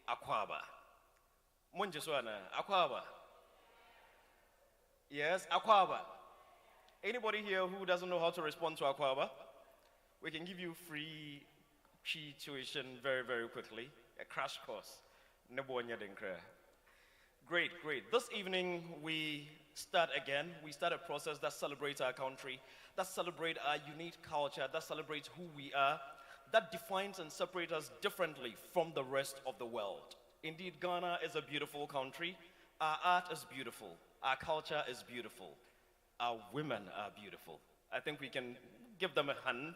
Akwaba. Munjeswana, Akwaba. Yes, Akwaba. Anybody here who doesn't know how to respond to Akwaba? We can give you free tuition very, very quickly. A crash course. Great, great. This evening we start again. We start a process that celebrates our country, that celebrates our unique culture, that celebrates who we are, that defines and separates us differently from the rest of the world. Indeed, Ghana is a beautiful country. Our art is beautiful. Our culture is beautiful. Our women are beautiful. I think we can give them a hand.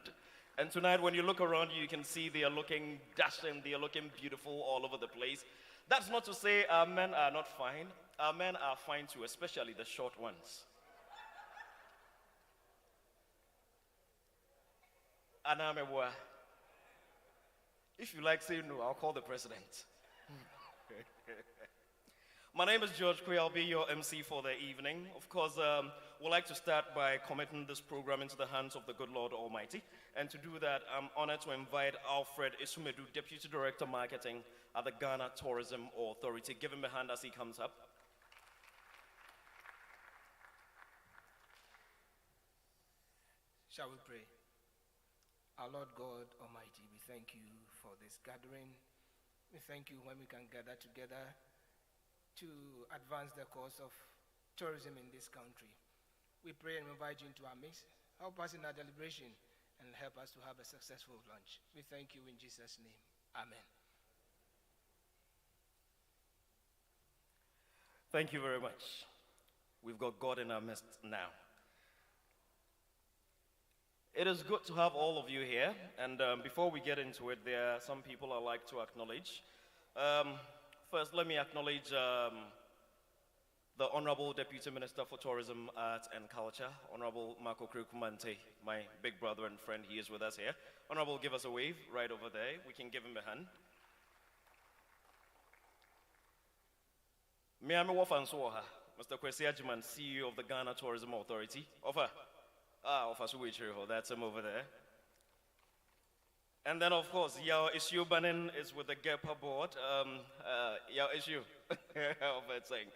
And tonight, when you look around you, you can see they are looking dashing, they are looking beautiful all over the place. That's not to say our men are not fine. Our men are fine too, especially the short ones. Anamewa. If you like, say no, I'll call the president. My name is George Kwe. I'll be your MC for the evening. Of course, we'd like to start by committing this program into the hands of the good Lord Almighty. And to do that, I'm honored to invite Alfred Isumedu, Deputy Director Marketing at the Ghana Tourism Authority. Give him a hand as he comes up. Shall we pray? Our Lord God Almighty, we thank you for this gathering. We thank you when we can gather together to advance the cause of tourism in this country. We pray and invite you into our midst. Help us in our deliberation and help us to have a successful lunch. We thank you in Jesus' name. Amen. Thank you very much. We've got God in our midst now. It is good to have all of you here. And before we get into it, there are some people I'd like to acknowledge. First, let me acknowledge the Honorable Deputy Minister for Tourism, Art and Culture, Honorable Marco Krikumante, my big brother and friend. He is with us here. Honorable, give us a wave right over there. We can give him a hand. Miami Wafansoha, Mr. Kwesi Ajiman, CEO of the Ghana Tourism Authority. Offer Suwichiro, that's him over there. And then, of course, Yao Issue Banin is with the GEPA board. Yao Issue, saying.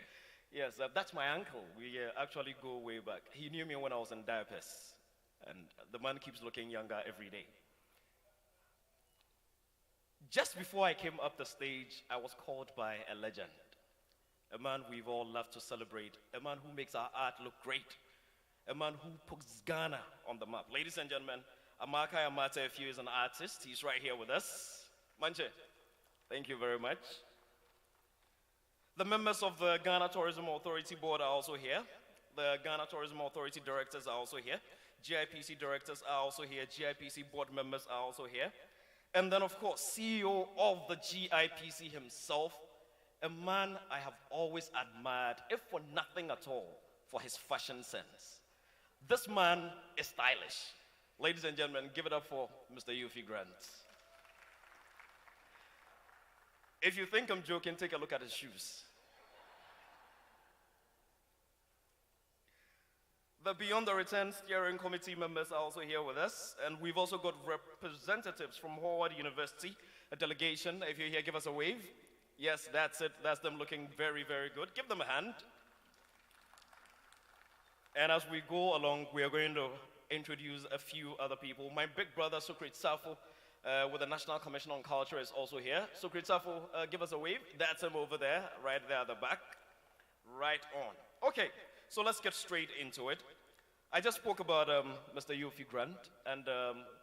Yes, that's my uncle. We actually go way back. He knew me when I was in diapers. And the man keeps looking younger every day. Just before I came up the stage, I was called by a legend. A man we've all loved to celebrate. A man who makes our art look great. A man who puts Ghana on the map. Ladies and gentlemen, Amaka Amate, if he is an artist, he's right here with us. Manche, thank you very much. The members of the Ghana Tourism Authority Board are also here. The Ghana Tourism Authority directors are also here. GIPC directors are also here. GIPC board members are also here. And then, of course, CEO of the GIPC himself, a man I have always admired, if for nothing at all, for his fashion sense. This man is stylish. Ladies and gentlemen, give it up for Mr. Yufi Grant. If you think I'm joking, take a look at his shoes. The Beyond the Return Steering Committee members are also here with us, and we've also got representatives from Howard University, a delegation. If you're here, give us a wave. Yes, that's it. That's them looking very, very good. Give them a hand. And as we go along, we are going to introduce a few other people. My big brother, Sukrit Safo, with the National Commission on Culture, is also here. Sukrit Safo, give us a wave. That's him over there, right there at the back. Right on. Okay, so let's get straight into it. I just spoke about Mr. Yufi Grant, and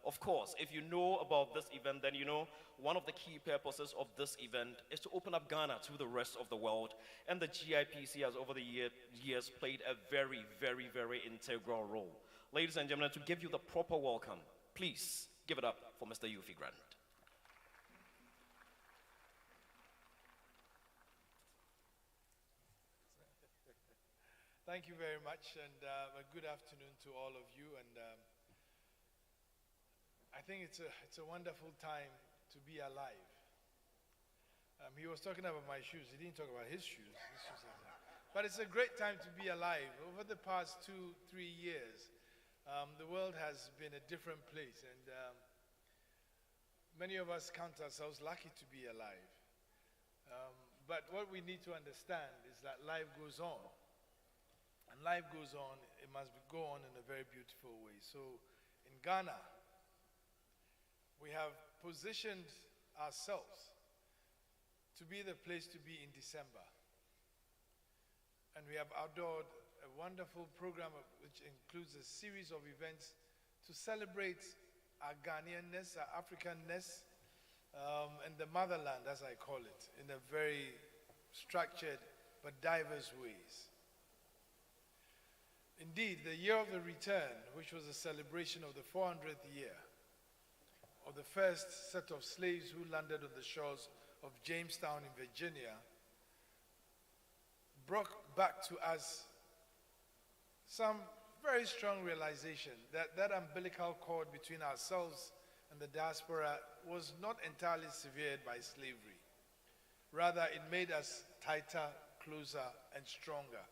of course, if you know about this event, then you know one of the key purposes of this event is to open up Ghana to the rest of the world, and the GIPC has over the years played a very, very, very integral role. Ladies and gentlemen, to give you the proper welcome, please give it up for Mr. Yufi Grant. Thank you very much, and a good afternoon to all of you. And I think it's a wonderful time to be alive. He was talking about my shoes. He didn't talk about his shoes. But it's a great time to be alive. Over the past 2-3 years, the world has been a different place, and many of us count ourselves lucky to be alive. But what we need to understand is that life goes on. And life goes on, it must go on in a very beautiful way. So in Ghana, we have positioned ourselves to be the place to be in December. And we have outdoored a wonderful program which includes a series of events to celebrate our Ghanaianness, our Africanness, and the motherland, as I call it, in a very structured but diverse ways. Indeed, the year of the return, which was a celebration of the 400th year of the first set of slaves who landed on the shores of Jamestown in Virginia, brought back to us some very strong realization that that umbilical cord between ourselves and the diaspora was not entirely severed by slavery. Rather, it made us tighter, closer, and stronger.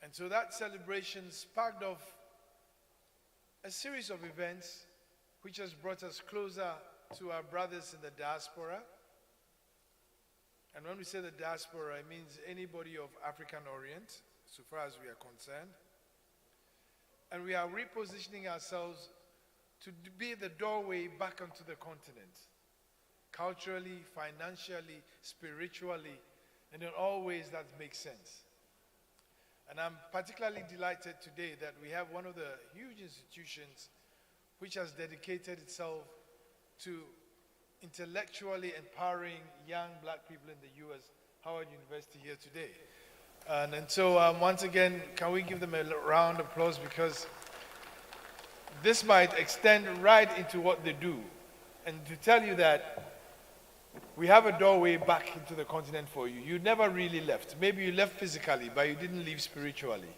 And so that celebration sparked off a series of events which has brought us closer to our brothers in the diaspora. And when we say the diaspora, it means anybody of African orient, so far as we are concerned. And we are repositioning ourselves to be the doorway back onto the continent, culturally, financially, spiritually, and in all ways that make sense. And I'm particularly delighted today that we have one of the huge institutions which has dedicated itself to intellectually empowering young black people in the U.S., Howard University, here today. And so once again, can we give them a round of applause, because this might extend right into what they do. And to tell you that we have a doorway back into the continent for you. You never really left. Maybe you left physically, but you didn't leave spiritually.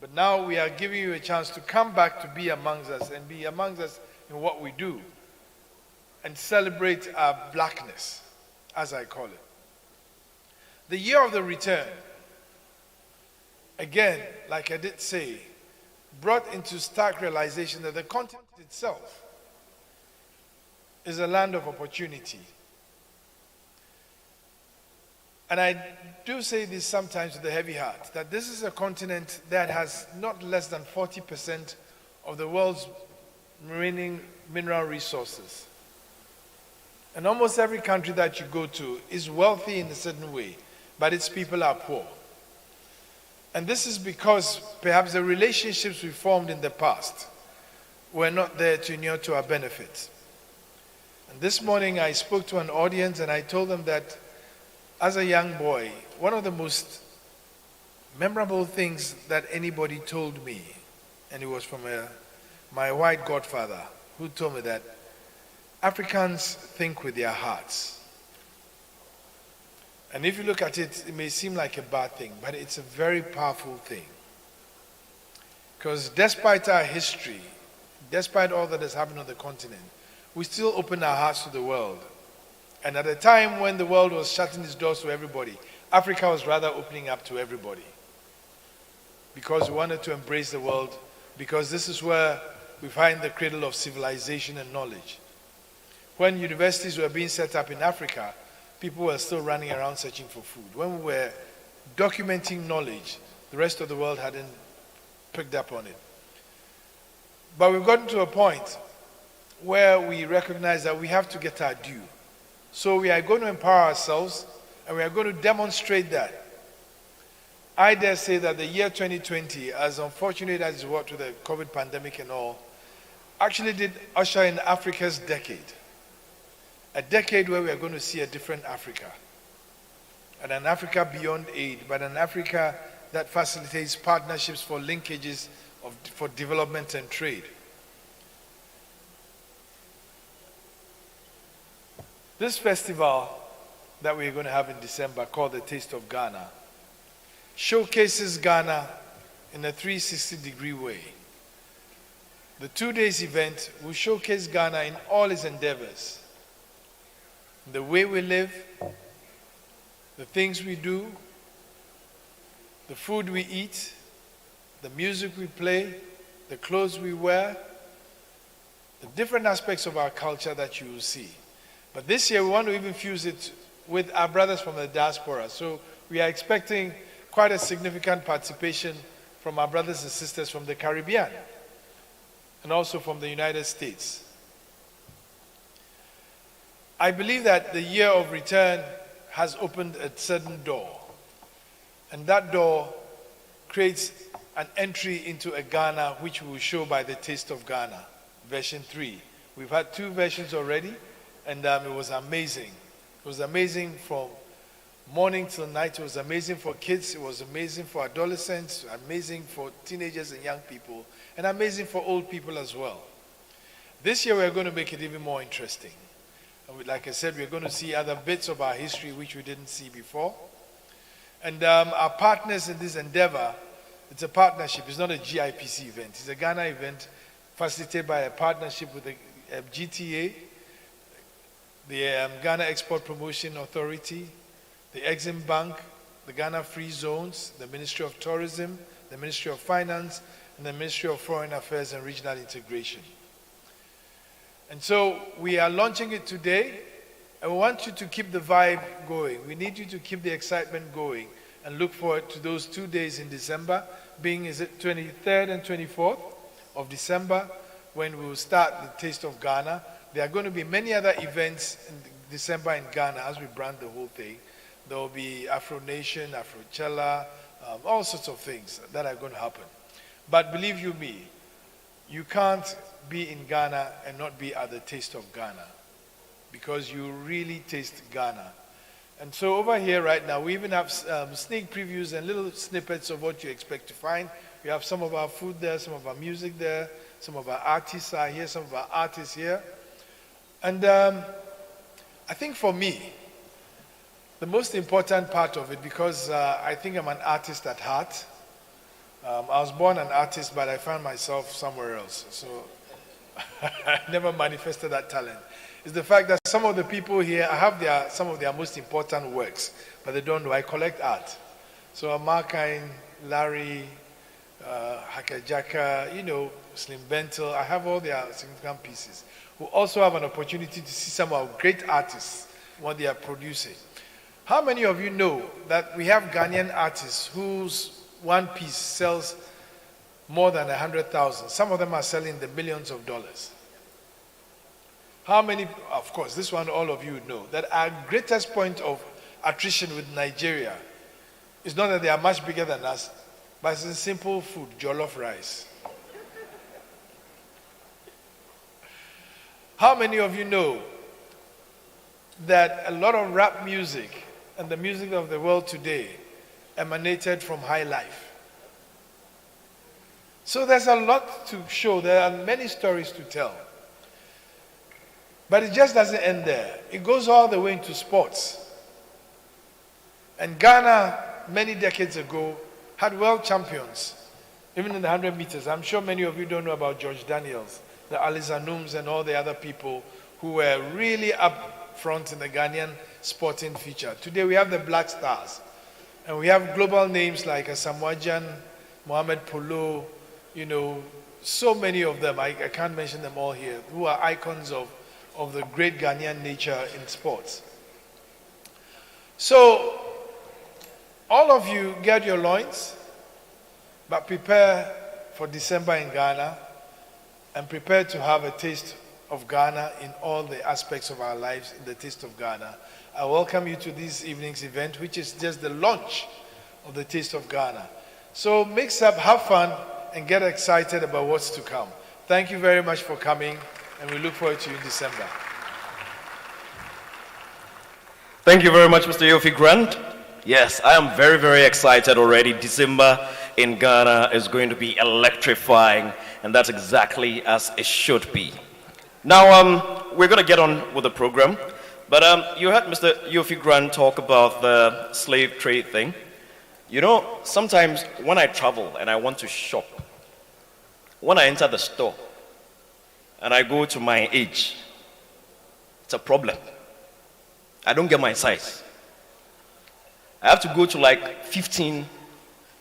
But now we are giving you a chance to come back to be amongst us and be amongst us in what we do and celebrate our blackness, as I call it. The year of the return, again, like I did say, brought into stark realization that the continent itself is a land of opportunity. And I do say this sometimes with a heavy heart, that this is a continent that has not less than 40% of the world's remaining mineral resources. And almost every country that you go to is wealthy in a certain way, but its people are poor. And this is because perhaps the relationships we formed in the past were not there to inure to our benefit. And this morning I spoke to an audience and I told them that as a young boy, one of the most memorable things that anybody told me, and it was from my white godfather, who told me that Africans think with their hearts. And if you look at it, it may seem like a bad thing, but it's a very powerful thing. Because despite our history, despite all that has happened on the continent, we still open our hearts to the world. And at a time when the world was shutting its doors to everybody, Africa was rather opening up to everybody. Because we wanted to embrace the world, because this is where we find the cradle of civilization and knowledge. When universities were being set up in Africa, people were still running around searching for food. When we were documenting knowledge, the rest of the world hadn't picked up on it. But we've gotten to a point where we recognize that we have to get our due. So we are going to empower ourselves, and we are going to demonstrate that. I dare say that the year 2020, as unfortunate as it was with the COVID pandemic and all, actually did usher in Africa's decade. A decade where we are going to see a different Africa. And an Africa beyond aid, but an Africa that facilitates partnerships for linkages for development and trade. This festival that we're going to have in December, called the Taste of Ghana, showcases Ghana in a 360-degree way. The 2 days event will showcase Ghana in all its endeavors. The way we live, the things we do, the food we eat, the music we play, the clothes we wear, the different aspects of our culture that you will see. But this year we want to even fuse it with our brothers from the diaspora. So we are expecting quite a significant participation from our brothers and sisters from the Caribbean and also from the United States. I believe that the year of return has opened a certain door, and that door creates an entry into a Ghana which we will show by the Taste of Ghana, version 3. We've had 2 versions already, and it was amazing. It was amazing from morning till night. It was amazing for kids. It was amazing for adolescents, amazing for teenagers and young people, and amazing for old people as well. This year we're going to make it even more interesting. Like I said, we're going to see other bits of our history which we didn't see before. And our partners in this endeavor, it's a partnership. It's not a GIPC event. It's a Ghana event facilitated by a partnership with the GTA, the Ghana Export Promotion Authority, the Exim Bank, the Ghana Free Zones, the Ministry of Tourism, the Ministry of Finance, and the Ministry of Foreign Affairs and Regional Integration. And so we are launching it today, and we want you to keep the vibe going. We need you to keep the excitement going and look forward to those 2 days in December, being is it 23rd and 24th of December, when we will start the Taste of Ghana. There are going to be many other events in December in Ghana as we brand the whole thing. There will be Afro Nation, Afrochella, all sorts of things that are going to happen. But believe you me, you can't be in Ghana and not be at the Taste of Ghana, because you really taste Ghana. And so over here right now, we even have sneak previews and little snippets of what you expect to find. We have some of our food there, some of our music there, some of our artists are here, some of our artists here. And I think for me, the most important part of it, because I think I'm an artist at heart. I was born an artist, but I found myself somewhere else. So I never manifested that talent. Is the fact that some of the people here, I have some of their most important works, but they don't know. I collect art. So Amarkine, Larry, Hakajaka, Slim Bentel, I have all their significant pieces. We also have an opportunity to see some of our great artists, what they are producing. How many of you know that we have Ghanaian artists whose one piece sells more than 100,000? Some of them are selling the millions of dollars. How many, of course, this one all of you know, that our greatest point of attrition with Nigeria is not that they are much bigger than us, but it's in simple food, jollof rice. How many of you know that a lot of rap music and the music of the world today emanated from high life? So there's a lot to show. There are many stories to tell. But it just doesn't end there. It goes all the way into sports. And Ghana, many decades ago, had world champions, even in the 100 meters. I'm sure many of you don't know about George Daniels, the Alizanums, and all the other people who were really up front in the Ghanaian sporting future. Today we have the Black Stars. And we have global names like Asamoah Gyan, Mohamed Polo, so many of them, I can't mention them all here, who are icons of the great Ghanaian nature in sports. So, all of you get your loins, but prepare for December in Ghana, and prepare to have a taste of Ghana in all the aspects of our lives in the Taste of Ghana. I welcome you to this evening's event, which is just the launch of the Taste of Ghana. So mix up, have fun, and get excited about what's to come. Thank you very much for coming, and we look forward to you in December. Thank you very much, Mr. Yofi Grant. Yes, I am very, very excited already. December in Ghana is going to be electrifying, and that's exactly as it should be. Now, we're going to get on with the program, but you heard Mr. Yofi Grant talk about the slave trade thing. Sometimes when I travel and I want to shop, when I enter the store and I go to my age, it's a problem. I don't get my size. I have to go to like 13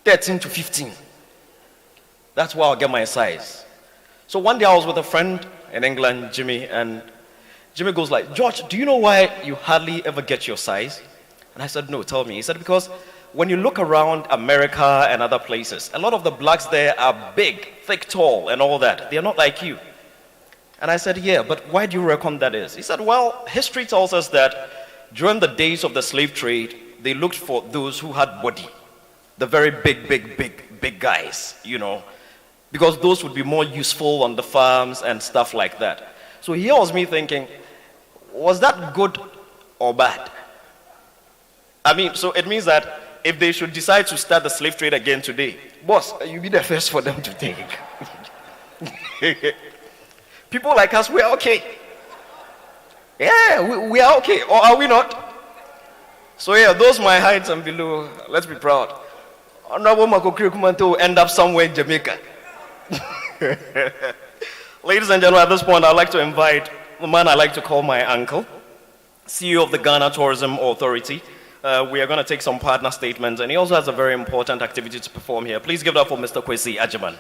to 15. That's where I'll get my size. So one day I was with a friend in England, Jimmy, and Jimmy goes like, George, do you know why you hardly ever get your size? And I said, no, tell me. He said, because when you look around America and other places, a lot of the blacks there are big, thick, tall, and all that. They're not like you. And I said, yeah, but why do you reckon that is? He said, well, history tells us that during the days of the slave trade, they looked for those who had body, the very big guys, you know, because those would be more useful on the farms and stuff like that. So here was me thinking, was that good or bad? I mean, so it means that if they should decide to start the slave trade again today, boss, you'll be the first for them to take. People like us, we are okay. Yeah, we are okay, or are we not? So yeah, those my heights and below, let's be proud. Honorable Makokiri Kumanto will end up somewhere in Jamaica. Ladies and gentlemen, at this point, I'd like to invite the man I like to call my uncle, CEO of the Ghana Tourism Authority. We are going to take some partner statements, and he also has a very important activity to perform here. Please give it up for Mr. Kwesi Ajiman.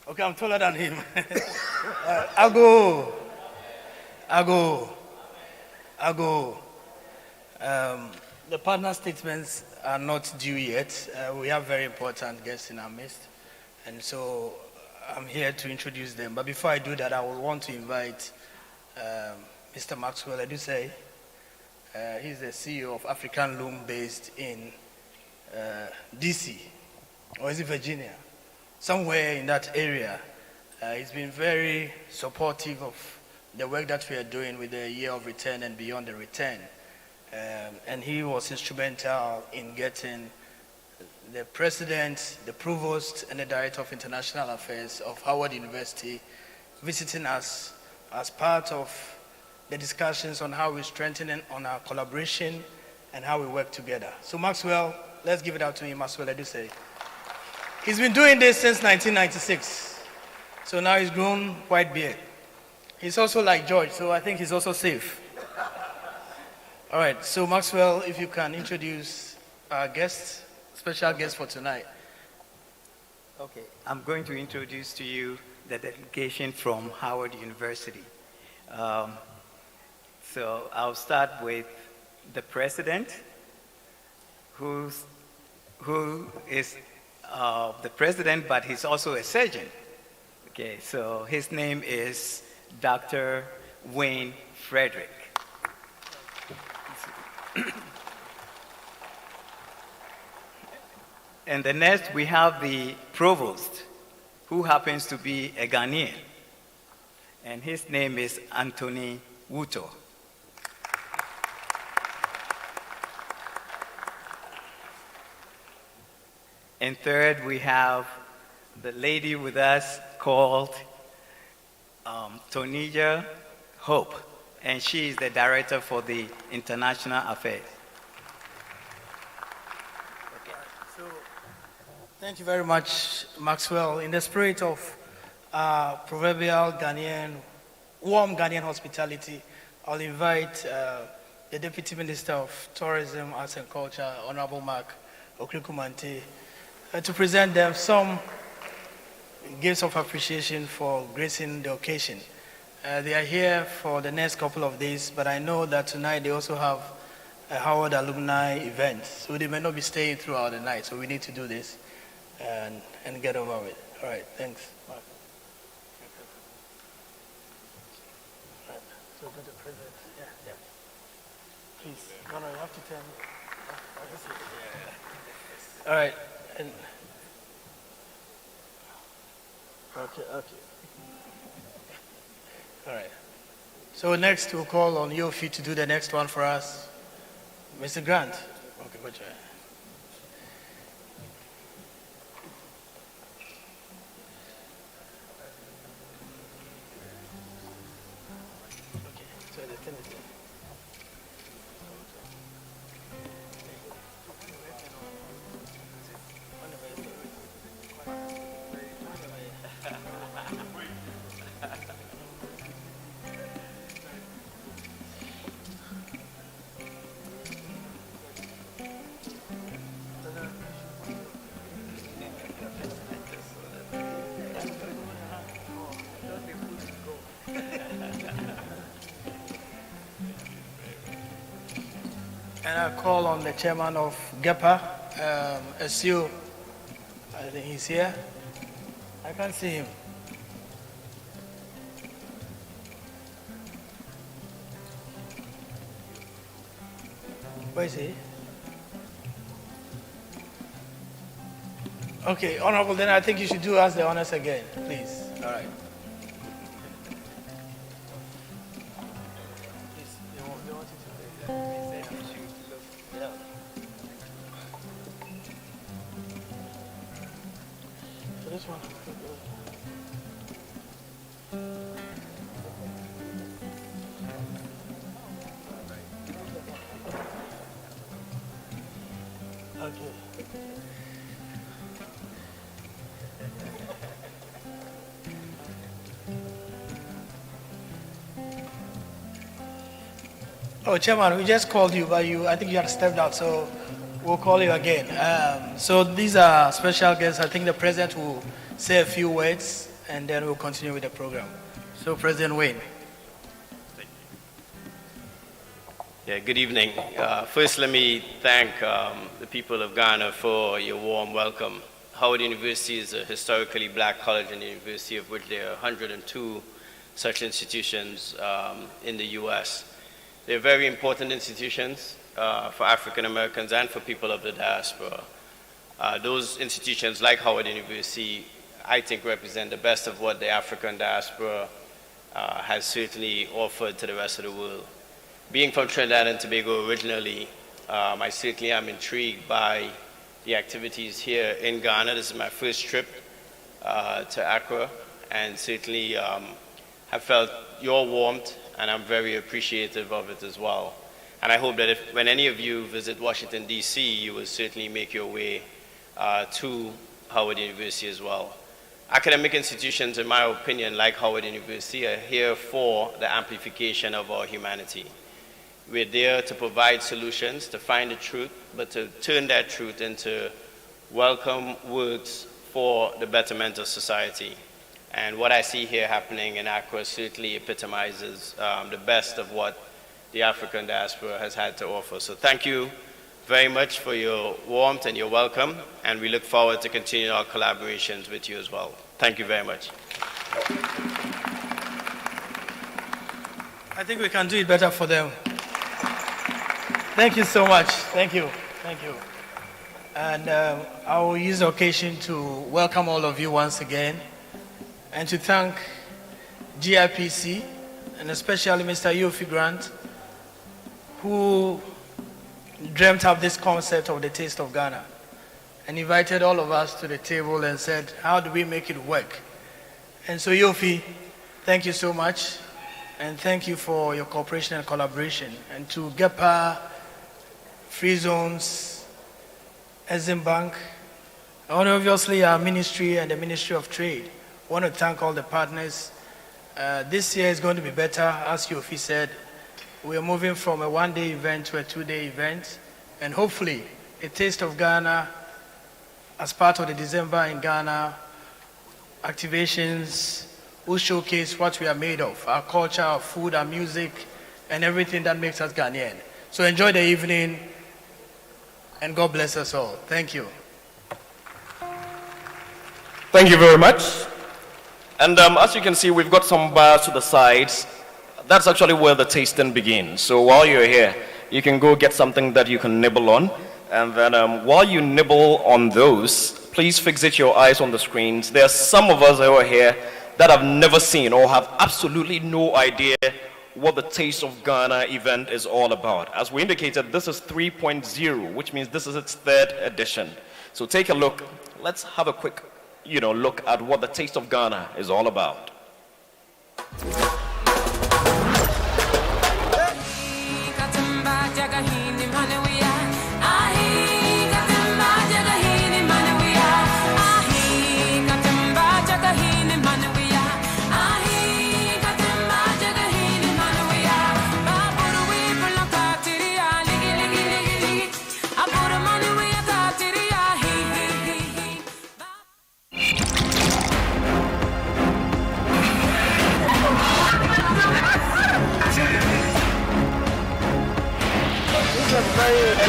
Okay, I'm taller than him. I'll go. The partner statements are not due yet. We have very important guests in our midst, and so I'm here to introduce them. But before I do that, I would want to invite Mr. Maxwell Edusei. He's the CEO of African Loom based in DC, or is it Virginia? Somewhere in that area. He's been very supportive of the work that we are doing with the Year of Return and Beyond the Return. And he was instrumental in getting the president, the provost, and the director of international affairs of Howard University visiting us as part of the discussions on how we strengthen on our collaboration and how we work together. So Maxwell, let's give it out to him, Maxwell Edusei. He's been doing this since 1996. So now he's grown white beard. He's also like George, so I think he's also safe. All right, so Maxwell, if you can introduce our guests, special guest for tonight. Okay, I'm going to introduce to you the delegation from Howard University. So I'll start with the president, who is the president, but he's also a surgeon. Okay, so his name is Dr. Wayne Frederick. And the next, we have the provost, who happens to be a Ghanaian. And his name is Anthony Wuto. And third, we have the lady with us called Tonija Hope, and she is the director for the international affairs. So, thank you very much, Maxwell. In the spirit of proverbial Ghanaian, warm Ghanaian hospitality, I'll invite the Deputy Minister of Tourism, Arts and Culture, Honorable Mark Okrikumante, to present them some gifts of appreciation for gracing the occasion. They are here for the next couple of days, but I know that tonight they also have a Howard alumni event, so they may not be staying throughout the night, so we need to do this and get over with. All right, thanks, Mark. All right, so go to the president. Yeah. Please, no, you have to tell me. All right. And okay. All right. So next we'll call on Yofi to do the next one for us. Mr. Grant. Okay, go ahead. And I call on the chairman of GEPA, SU. I think he's here. I can't see him. Where is he? Okay, Honorable, then I think you should do us the honors again, please. All right. So this one. Okay. Oh, Chairman, we just called you, but I think you had stepped out, so we'll call you again. So these are special guests. I think the President will say a few words, and then we'll continue with the program. So, President Wayne. Yeah, good evening. First, let me thank the people of Ghana for your warm welcome. Howard University is a historically black college and university, of which there are 102 such institutions in the U.S. They're very important institutions for African Americans and for people of the diaspora. Those institutions, like Howard University, I think represent the best of what the African diaspora has certainly offered to the rest of the world. Being from Trinidad and Tobago originally, I certainly am intrigued by the activities here in Ghana. This is my first trip to Accra, and certainly have felt your warmth, and I'm very appreciative of it as well. And I hope that when any of you visit Washington, D.C., you will certainly make your way to Howard University as well. Academic institutions, in my opinion, like Howard University, are here for the amplification of our humanity. We're there to provide solutions, to find the truth, but to turn that truth into welcome words for the betterment of society. And what I see here happening in Accra certainly epitomizes the best of what the African diaspora has had to offer. So thank you very much for your warmth and your welcome, and we look forward to continuing our collaborations with you as well. Thank you very much. I think we can do it better for them. Thank you so much. Thank you. Thank you. And I will use the occasion to welcome all of you once again and to thank GIPC and especially Mr. Yofi Grant, who dreamt up this concept of the Taste of Ghana and invited all of us to the table and said, how do we make it work? And so Yofi, thank you so much, and thank you for your cooperation and collaboration. And to GEPA, Free Zones, Exim Bank, and obviously our ministry and the Ministry of Trade. I want to thank all the partners. This year is going to be better, as Yofi said. We are moving from a one-day event to a two-day event, and hopefully a Taste of Ghana as part of the December in Ghana activations will showcase what we are made of, our culture, our food, our music, and everything that makes us Ghanaian. So enjoy the evening, and God bless us all. Thank you. Thank you very much. And as you can see, we've got some bars to the sides. That's actually where the tasting begins. So while you're here, you can go get something that you can nibble on. And then while you nibble on those, please fixate your eyes on the screens. There are some of us who are here that have never seen or have absolutely no idea what the Taste of Ghana event is all about. As we indicated, this is 3.0, which means this is its third edition. So take a look. Let's have a quick, look at what the Taste of Ghana is all about.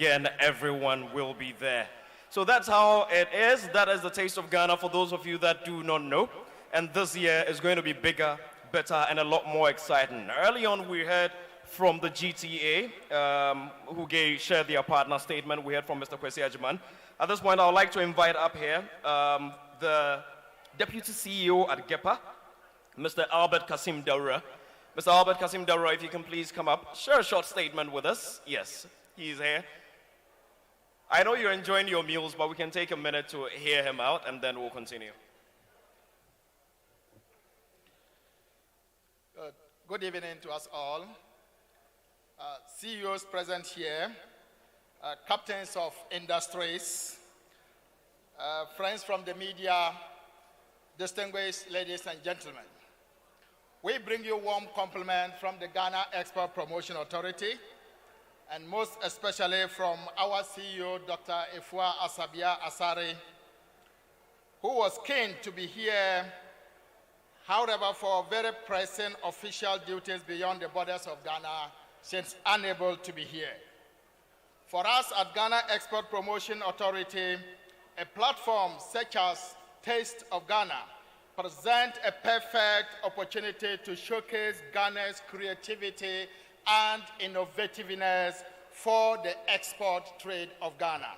again, everyone will be there. So that's how it is. That is the Taste of Ghana for those of you that do not know. And this year is going to be bigger, better, and a lot more exciting. Early on, we heard from the GTA, who shared their partner statement. We heard from Mr. Kwesi Ajiman. At this point, I would like to invite up here the Deputy CEO at GEPA, Mr. Albert Kasim Daura. Mr. Albert Kasim Daura, if you can please come up, share a short statement with us. Yes, he's here. I know you're enjoying your meals, but we can take a minute to hear him out, and then we'll continue. Good evening to us all. CEOs present here, captains of industries, friends from the media, distinguished ladies and gentlemen. We bring you warm compliment from the Ghana Export Promotion Authority, and most especially from our CEO, Dr. Efua Asabia Asare, who was keen to be here, however, for very pressing official duties beyond the borders of Ghana, since unable to be here. For us at Ghana Export Promotion Authority, a platform such as Taste of Ghana present a perfect opportunity to showcase Ghana's creativity and innovativeness for the export trade of Ghana.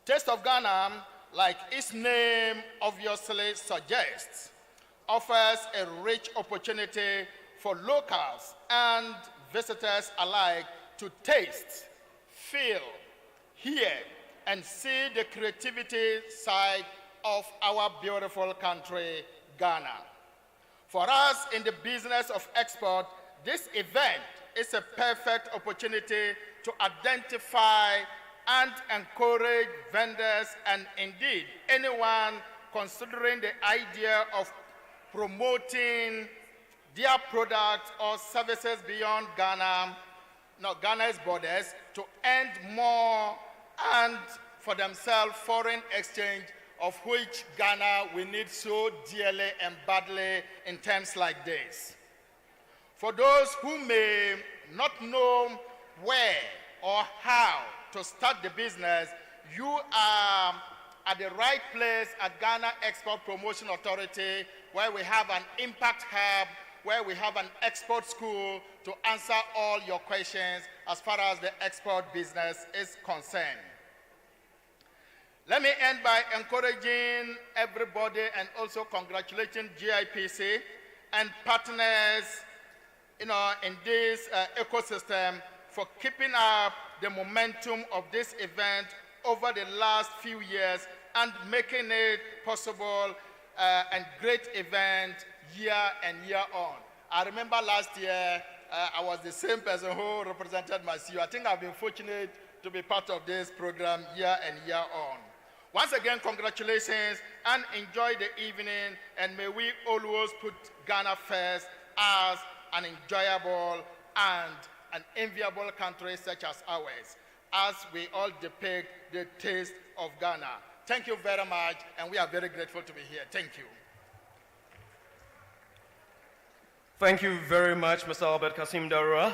Taste of Ghana, like its name obviously suggests, offers a rich opportunity for locals and visitors alike to taste, feel, hear, and see the creativity side of our beautiful country, Ghana. For us in the business of export, this event is a perfect opportunity to identify and encourage vendors and indeed anyone considering the idea of promoting their products or services beyond Ghana's borders to earn more and for themselves foreign exchange, of which Ghana we need so dearly and badly in times like this. For those who may not know where or how to start the business, you are at the right place at Ghana Export Promotion Authority, where we have an impact hub, where we have an export school to answer all your questions as far as the export business is concerned. Let me end by encouraging everybody and also congratulating GIPC and partners in this ecosystem for keeping up the momentum of this event over the last few years and making it possible and great event year and year on. I remember last year, I was the same person who represented my CEO. I think I've been fortunate to be part of this program year and year on. Once again, congratulations and enjoy the evening, and may we always put Ghana first as an enjoyable and an enviable country such as ours, as we all depict the taste of Ghana. Thank you very much, and we are very grateful to be here. Thank you. Thank you very much, Mr. Albert Kasim Daura.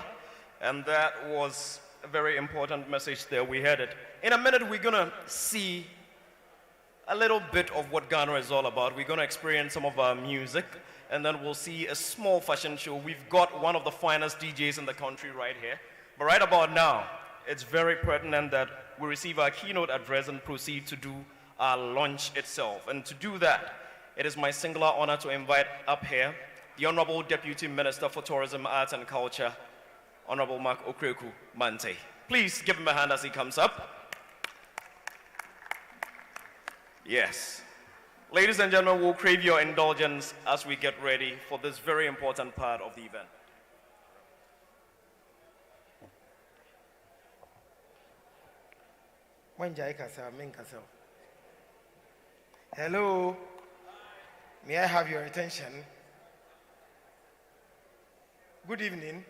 And that was a very important message there. We heard it. In a minute, we're going to see a little bit of what Ghana is all about. We're going to experience some of our music, and then we'll see a small fashion show. We've got one of the finest DJs in the country right here. But right about now, it's very pertinent that we receive our keynote address and proceed to do our launch itself. And to do that, it is my singular honor to invite up here the Honorable Deputy Minister for Tourism, Arts and Culture, Honorable Mark Okreku Mante. Please give him a hand as he comes up. Yes. Ladies and gentlemen, we'll crave your indulgence as we get ready for this very important part of the event. Hello, may I have your attention? Good evening.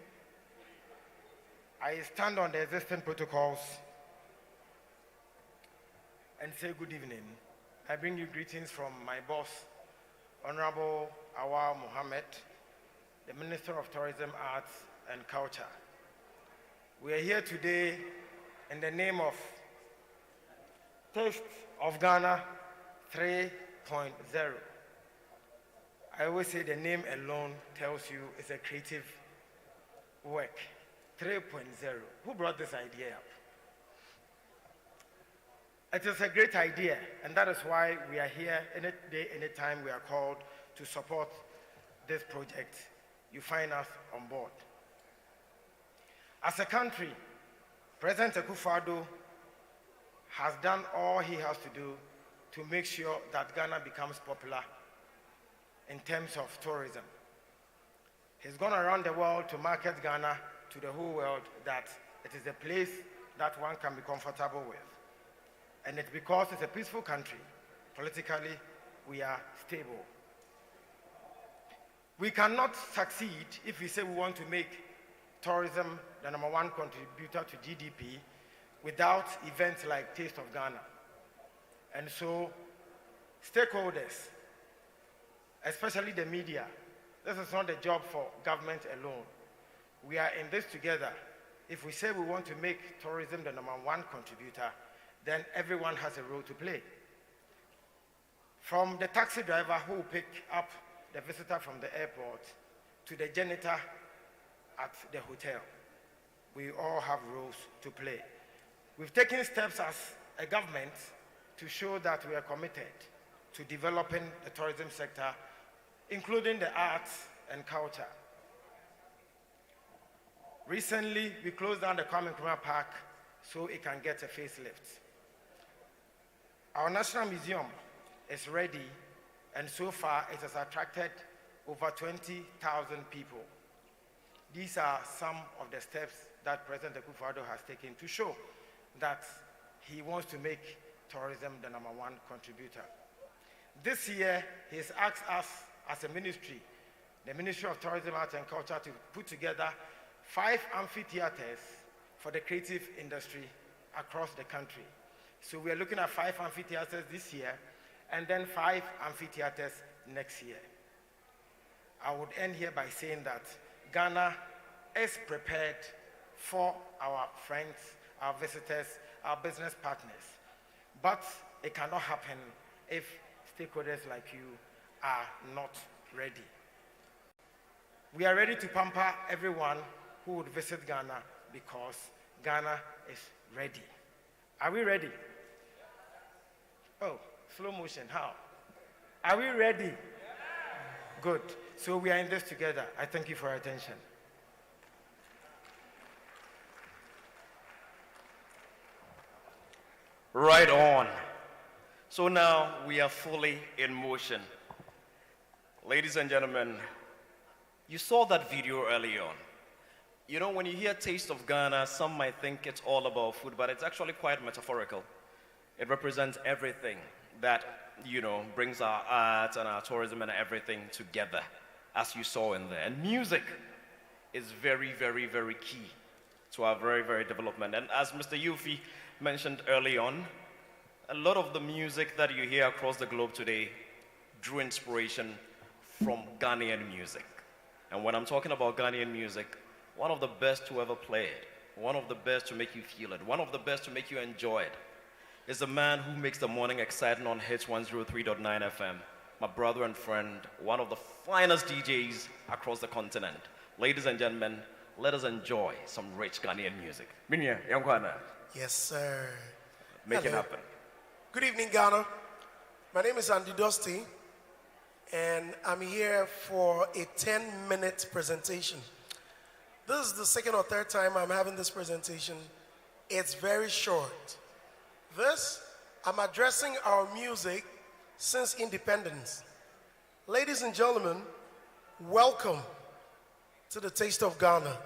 I stand on the existing protocols and say good evening. I bring you greetings from my boss, Honorable Awar Mohammed, the Minister of Tourism, Arts and Culture. We are here today in the name of Taste of Ghana 3.0. I always say the name alone tells you it's a creative work. 3.0. Who brought this idea up? It is a great idea, and that is why we are here any day, any time we are called to support this project. You find us on board. As a country, President Akufo-Addo has done all he has to do to make sure that Ghana becomes popular in terms of tourism. He's gone around the world to market Ghana to the whole world that it is a place that one can be comfortable with. And it's because it's a peaceful country. Politically, we are stable. We cannot succeed if we say we want to make tourism the #1 contributor to GDP without events like Taste of Ghana. And so, stakeholders, especially the media, this is not a job for government alone. We are in this together. If we say we want to make tourism the #1 contributor, then everyone has a role to play. From the taxi driver who will pick up the visitor from the airport to the janitor at the hotel, we all have roles to play. We've taken steps as a government to show that we are committed to developing the tourism sector, including the arts and culture. Recently, we closed down the Kwame Nkrumah Park so it can get a facelift. Our National Museum is ready, and so far it has attracted over 20,000 people. These are some of the steps that President Akufo-Addo has taken to show that he wants to make tourism the #1 contributor. This year, he's asked us as a ministry, the Ministry of Tourism, Arts and Culture, to put together 5 amphitheaters for the creative industry across the country. So we are looking at 5 amphitheaters this year, and then 5 amphitheaters next year. I would end here by saying that Ghana is prepared for our friends, our visitors, our business partners. But it cannot happen if stakeholders like you are not ready. We are ready to pamper everyone who would visit Ghana because Ghana is ready. Are we ready? Oh, slow motion, how? Are we ready? Good. So we are in this together. I thank you for your attention. Right on. So now we are fully in motion. Ladies and gentlemen, you saw that video early on. You know, when you hear Taste of Ghana, some might think it's all about food, but it's actually quite metaphorical. It represents everything that, you know, brings our art and our tourism and everything together, as you saw in there. And music is very, very, very key to our very, very development. And as Mr. Yufi mentioned early on, a lot of the music that you hear across the globe today drew inspiration from Ghanaian music. And when I'm talking about Ghanaian music, one of the best to ever play it, one of the best to make you feel it, one of the best to make you enjoy it, is the man who makes the morning exciting on Hits 103.9 FM. My brother and friend, one of the finest DJs across the continent. Ladies and gentlemen, let us enjoy some rich Ghanaian music. Minya, Yankwana. Yes, sir. Make it happen. Good evening, Ghana. My name is Andy Dusty, and I'm here for a 10-minute presentation. This is the second or third time I'm having this presentation. It's very short. This, I'm addressing our music since independence. Ladies and gentlemen, welcome to the Taste of Ghana.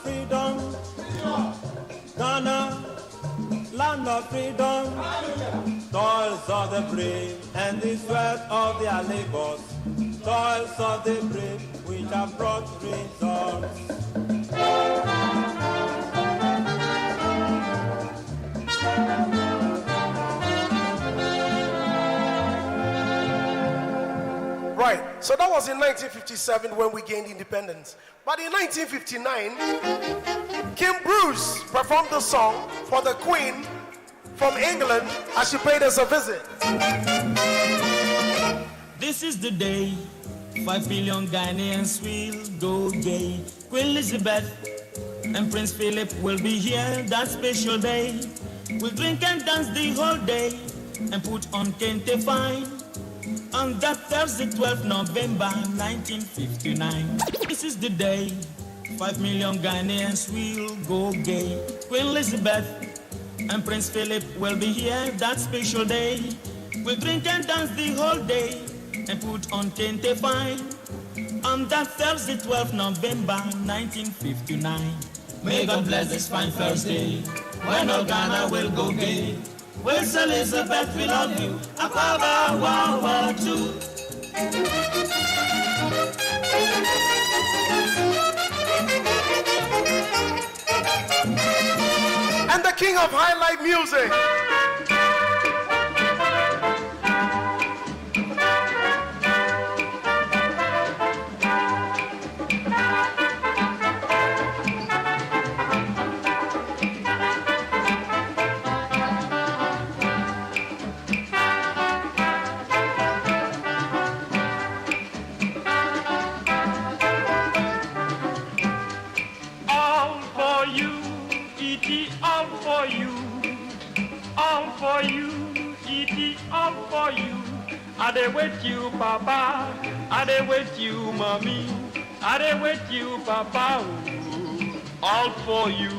freedom. Ghana, land of freedom. Toils of the brave and the sweat of their labors. Toils of the brave which have brought results. Right, so that was in 1957 when we gained independence. But in 1959, Kim Bruce performed the song for the Queen from England as she paid us a visit. This is the day 5 million Ghanaians will go gay. Queen Elizabeth and Prince Philip will be here that special day. We'll drink and dance the whole day and put on kente fine. On that Thursday, 12th November 1959. This is the day 5 million Ghanaians will go gay. Queen Elizabeth and Prince Philip will be here that special day. We'll drink and dance the whole day and put on kente fine. On that Thursday, 12th November 1959. May God bless this fine Thursday when all Ghana will go gay. Where's Elizabeth, we love you. Akaba, wow, wow, too. And the king of highlight music. I dey with you, Papa. I dey with you, Mommy. I dey with you, Papa. Ooh, all for you.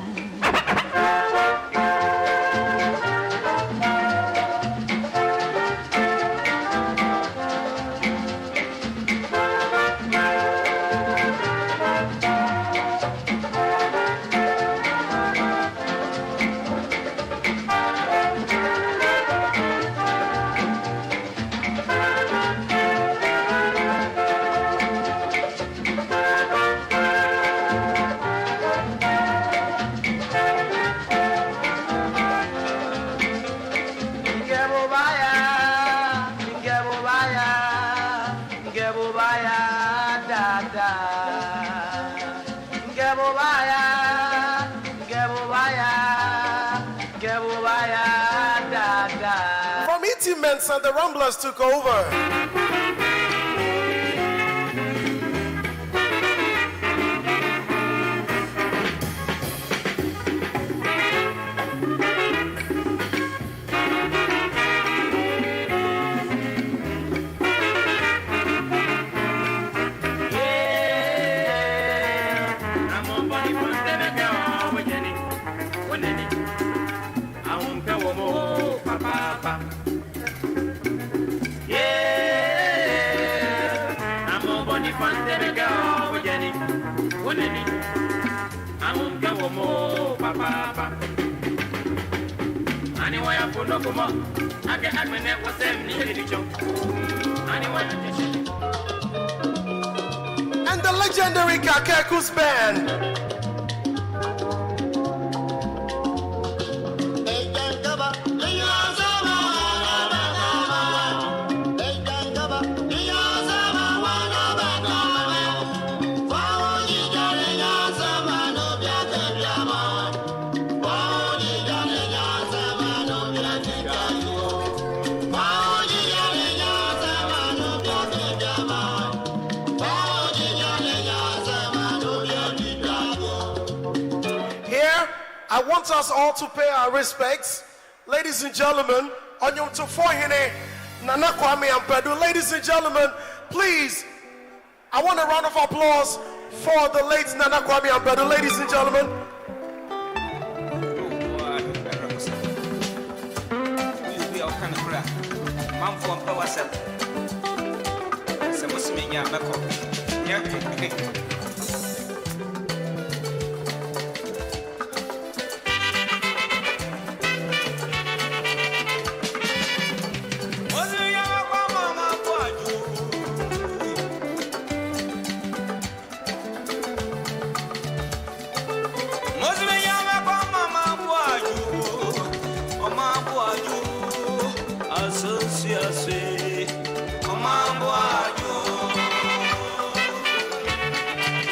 And the Rumblers took over. And the legendary Kakekus Band. I want us all to pay our respects. Ladies and gentlemen, Onyom Tofohine, Nana Kwame Ampedu. Ladies and gentlemen, please, I want a round of applause for the late Nana Kwame Ampedu. Ladies and gentlemen.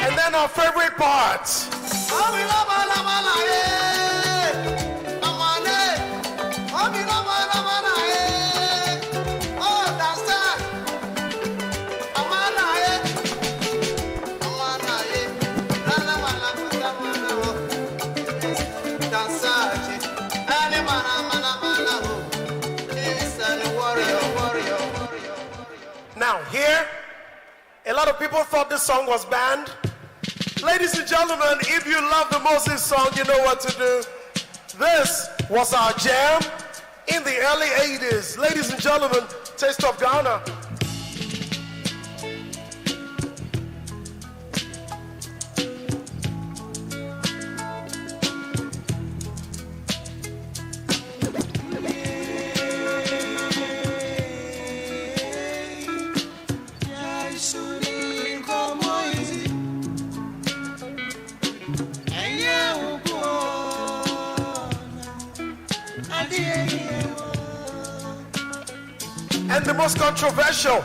And then our favorite part. Now here, a lot of people thought this song was banned. Ladies and gentlemen, if you love the Moses song, you know what to do. This was our jam in the early 80s. Ladies and gentlemen, Taste of Ghana. And the most controversial.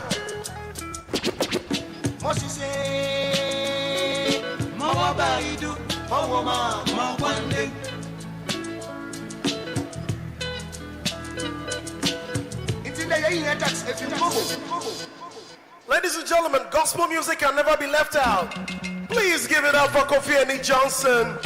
Ladies and gentlemen, gospel music can never be left out. Please give it up for Kofi Annie Johnson.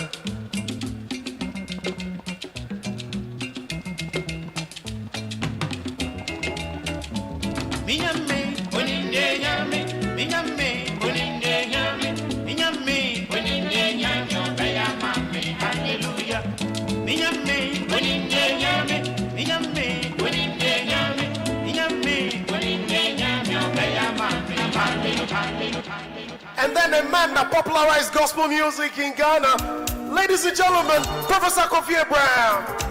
And then a man that popularized gospel music in Ghana. Ladies and gentlemen, Professor Kofi Brown.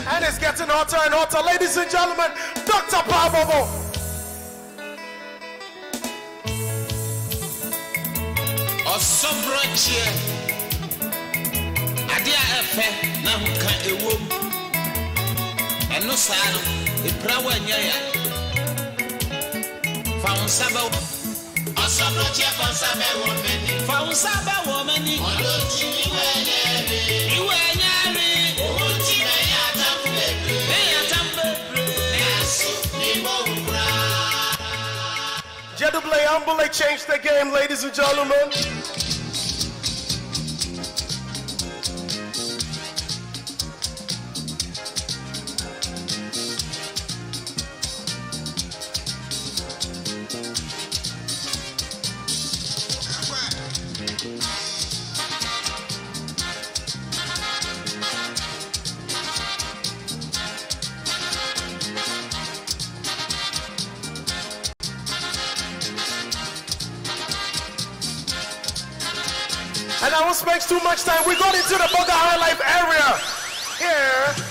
And it's getting hotter and hotter. Ladies and gentlemen, Dr. Pavovo. Osobroche adia efe na huka ewom eno saa no eprawa anya ya faunsaba osobroche faunsaba womani oloji iwe nyame oloji na ya tambe yasu ni mobra Jedouble Ambule changed the game, ladies and gentlemen. And I won't spend too much time. We got into the Bugger High Life area. Here.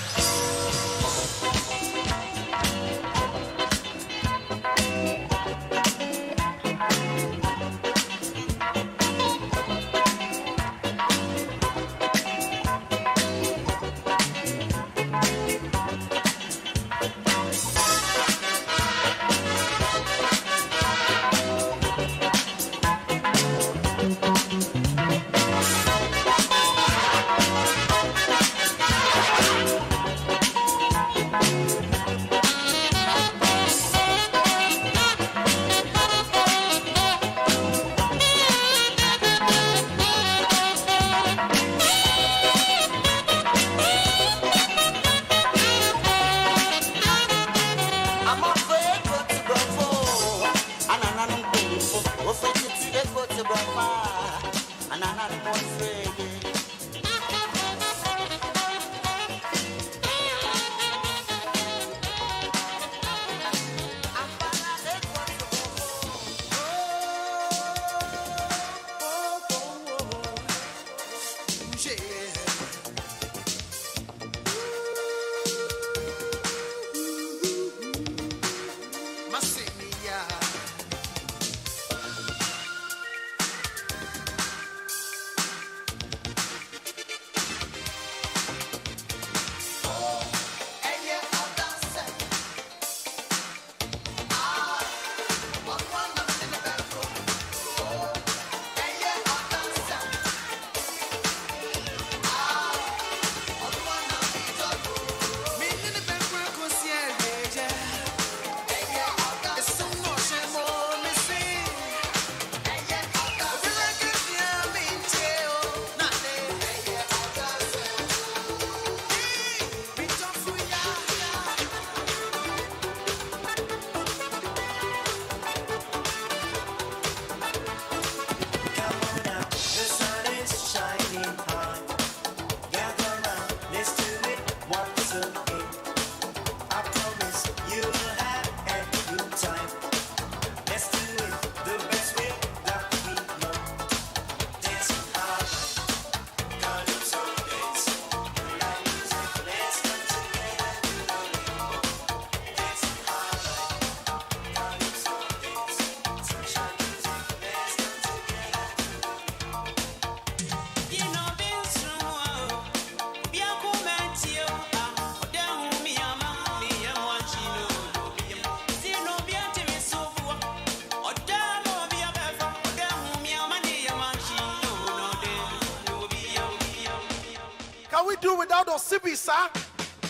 do without Osibi, sir?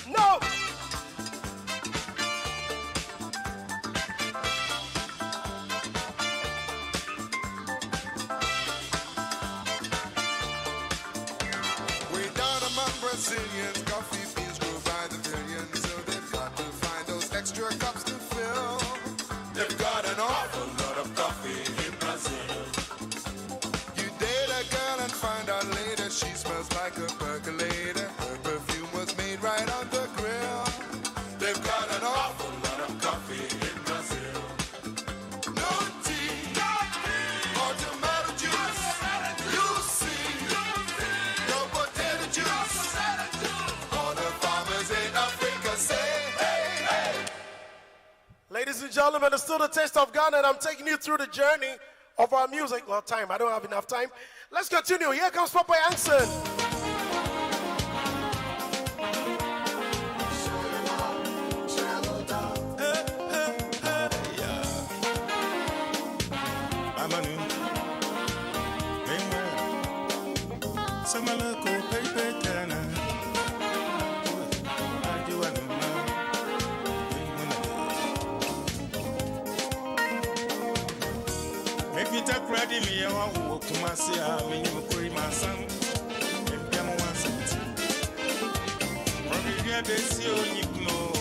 No. Way down among Brazilians, coffee beans grow by the billions, so they've got to find those extra cups to fill. They've got an awful lot of coffee in Brazil. You date a girl and find out later she smells like a percolator. Her perfume was made right on the grill. They've got an awful lot of coffee in Brazil. No tea, or tomato juice. You see, no potato juice. All the farmers in Africa say, hey, hey. Ladies and gentlemen, it's still the Taste of Ghana, and I'm taking you through the journey of our music. Well, time, I don't have enough time. Let's continue. Here comes Papa Yanson. Make me take ready me, I want to walk to my sea, I mean, you carry my son. If I'm one cent, probably be see you know.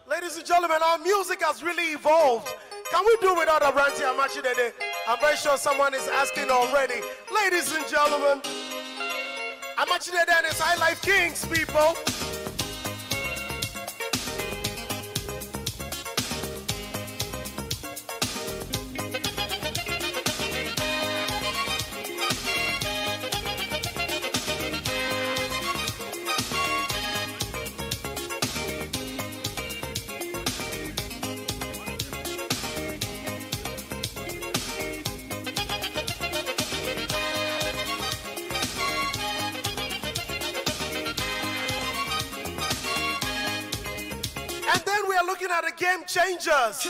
Ladies and gentlemen, our music has really evolved. Can we do without a Ranti Amachidede? I'm very sure someone is asking already. Ladies and gentlemen, Amachidede and his High Life Kings, people. Looking at the game changers.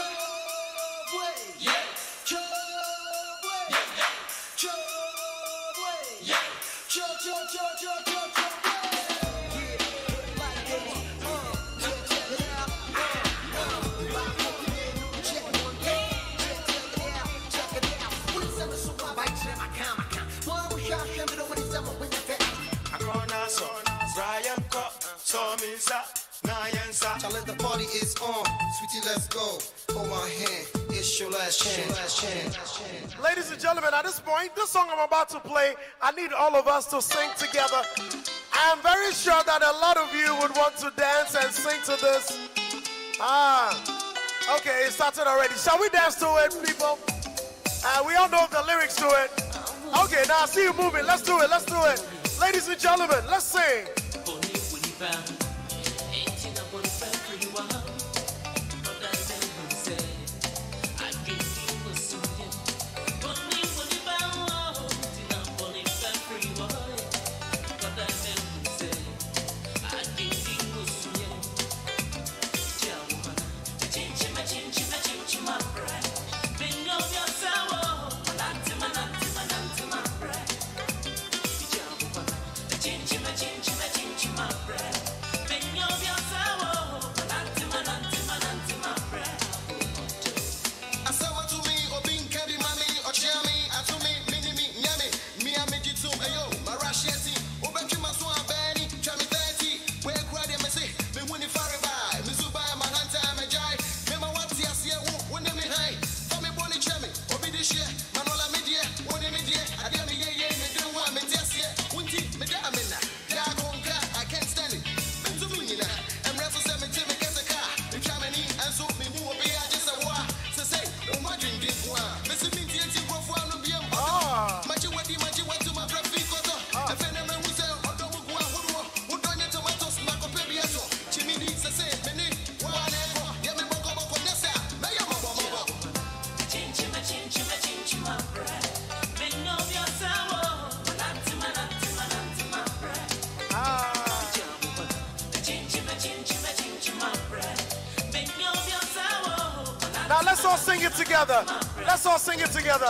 The party is on, sweetie, let's go. Hold my hand, it's your last chance. Ladies and gentlemen, at this point, this song I'm about to play, I need all of us to sing together. I am very sure that a lot of you would want to dance and sing to this. Okay, it started already. Shall we dance to it, people? We all know the lyrics to it. Okay, now I see you moving. Let's do it. Ladies and gentlemen, let's sing. all sing it together. Let's all sing it together.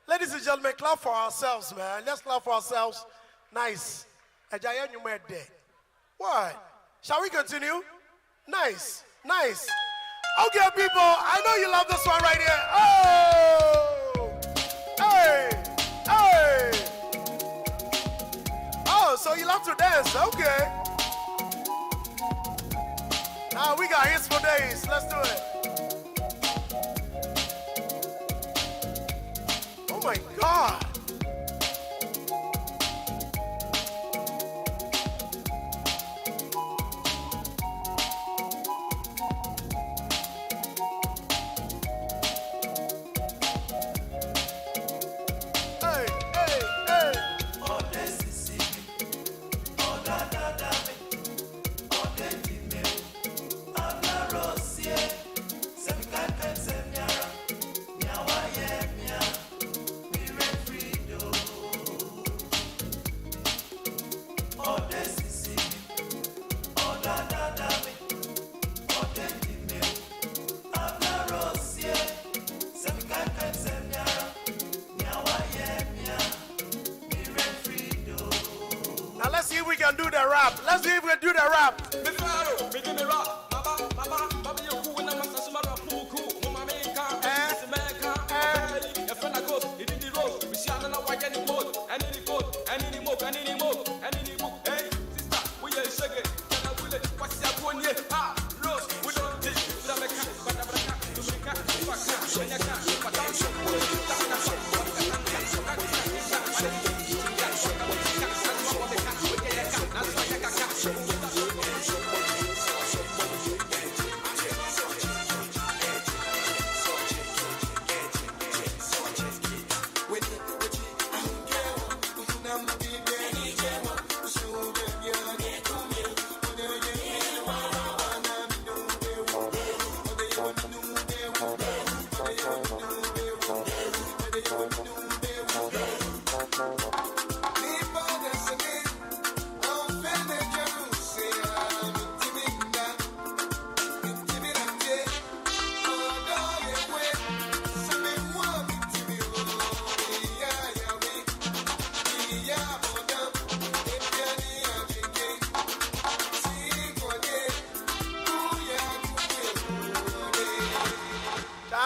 Ladies and gentlemen, clap for ourselves, man. Let's clap for ourselves. Nice. What? Shall we continue? Nice. Nice. Okay, people, I know you love this one right here. Oh! Hey! Hey! Oh, so you love to dance. Okay. Now we got hits for days. Let's do it. Oh my God. Hey, hey, hey. Oh, this is it. Oh, da, da, da, me. Oh, then the milk. I'm not Rosie. Some kind of semiara. Nyawa, yeah, yeah. Oh, this is it. Oh, da, da, da, me. Oh, then the milk. I'm not Rosie. Some kind of semiara. Nyawa, yeah, yeah. Now let's see if we can do the rap. Let's see if we can do the rap.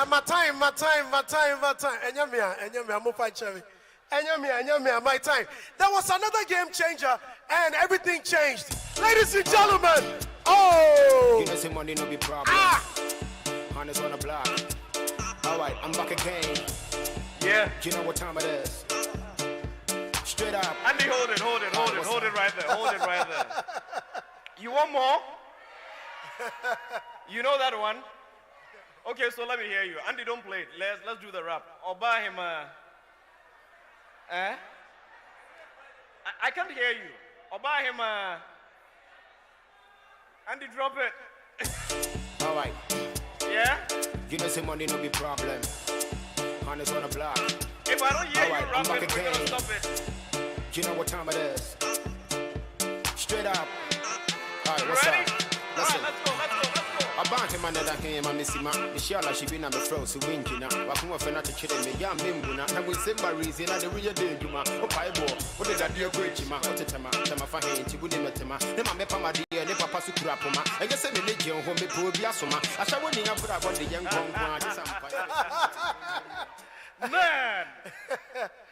My time. My time. There was another game changer, and everything changed. Ladies and gentlemen, oh! You know, say money no be problem. Honest on the block. All right, I'm back again. Yeah. You know what time it is? Straight up. Andy, hold it right there. You want more? You know that one? Okay, so let me hear you. Andy, don't play it. Let's do the rap. Or buy him I can't hear you. Or buy him Andy, drop it. All right. Yeah? You know, say money no be problem. Honest on the block. If I don't hear all right, you rap I'm back it, we're again. gonna stop it. You know what time it is? Straight up. All right, what's Ready? up? All right, let's go. I bank man that came my missima. Michelle she been on the fro so winking up. Wakuma for not to chill me yam bimbuna. And we send my reason at the real day you ma. Oh paibo. What did that dear great ma? What tama for him to win him tema. Nema me pama dear ne papa su krapoma. I guess me legion home me po biasoma. I shall win up for about the young one. Man,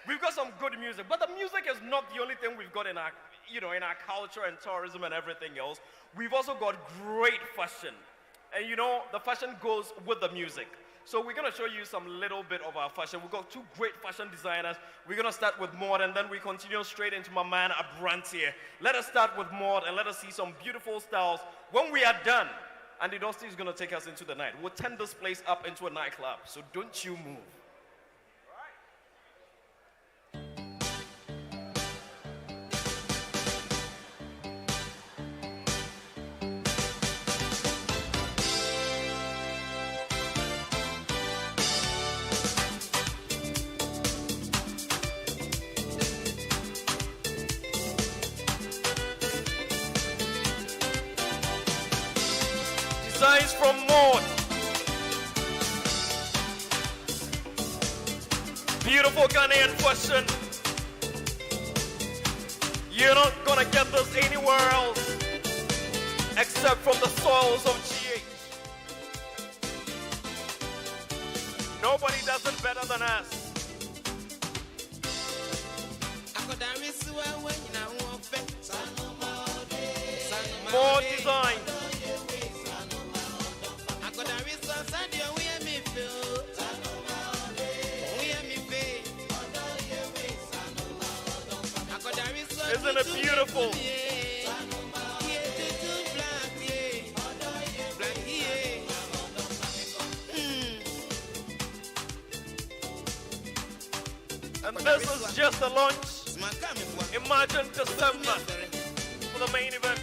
we've got some good music, but the music is not the only thing we've got in our, in our culture and tourism and everything else. We've also got great fashion, and the fashion goes with the music. So we're gonna show you some little bit of our fashion. We've got two great fashion designers. We're gonna start with Maud, and then we continue straight into my man Abrantier. Let us start with Maud, and let us see some beautiful styles. When we are done, Andy Dusty is gonna take us into the night. We'll turn this place up into a nightclub, so don't you move. Designs from Maud. Beautiful Ghanaian fashion. You're not gonna get this anywhere else except from the soils of GH. Nobody does it better than us. More design. Isn't it beautiful? And this is just a launch. Imagine December for the main event.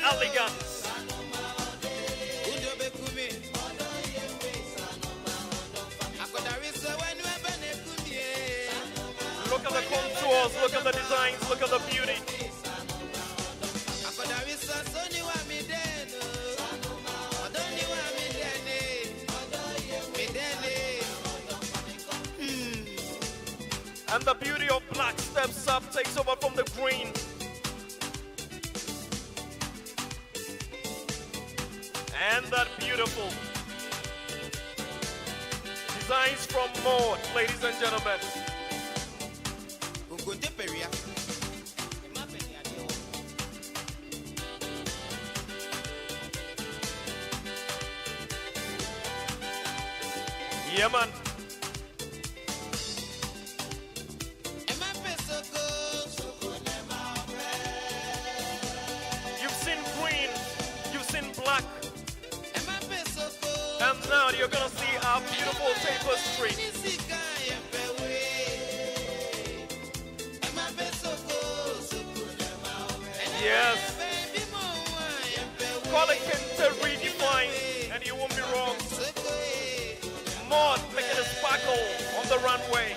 Elegant. Look at the contours, look at the designs, look at the beauty. And the beauty of black steps up, takes over from the green. And that beautiful designs from Maud, ladies and gentlemen. Yeah, man. You've seen green, you've seen black, and now you're gonna see our beautiful tapestry. Yes. Call it Kente redefined, and you won't be wrong. Maud making a sparkle on the runway.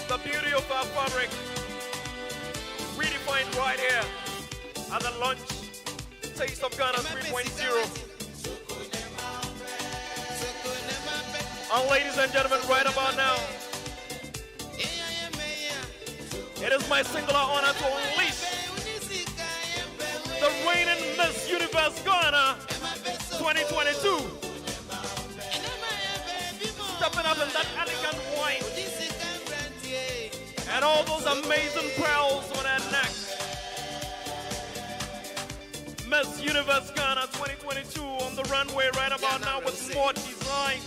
The beauty of our fabric redefined right here at the launch Taste of Ghana 3.0. And ladies and gentlemen, right about now, it is my singular honor to unleash the reigning Miss Universe Ghana 2022. Stepping up in that elegant white and all those amazing pearls on her neck. Miss Universe Ghana 2022 on the runway right about now with more design.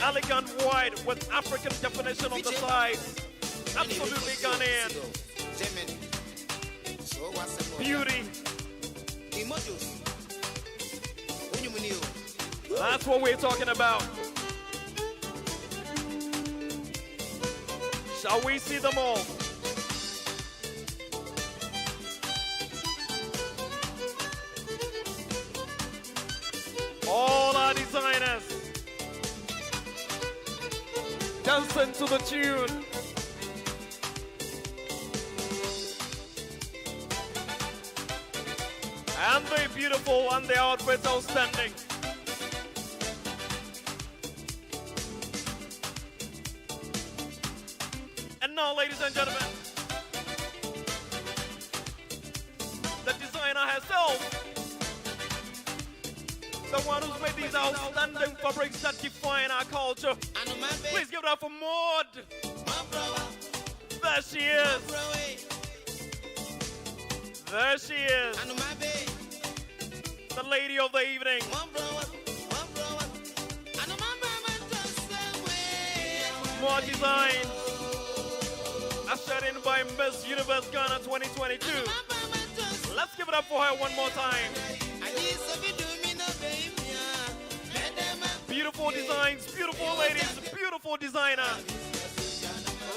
Elegant white with African definition on the side. Absolutely Ghanaian. Beauty. That's what we're talking about. Shall we see them all? listen to the tune. And they're beautiful and their outfits outstanding. And now, ladies and gentlemen, the designer herself, the one who's made these outstanding fabrics that define our culture. Please give it up for Maud. There she is. There she is. The lady of the evening. More design. Ushered in by Miss Universe Ghana 2022. Let's give it up for her one more time. Beautiful designs, beautiful ladies, beautiful designer.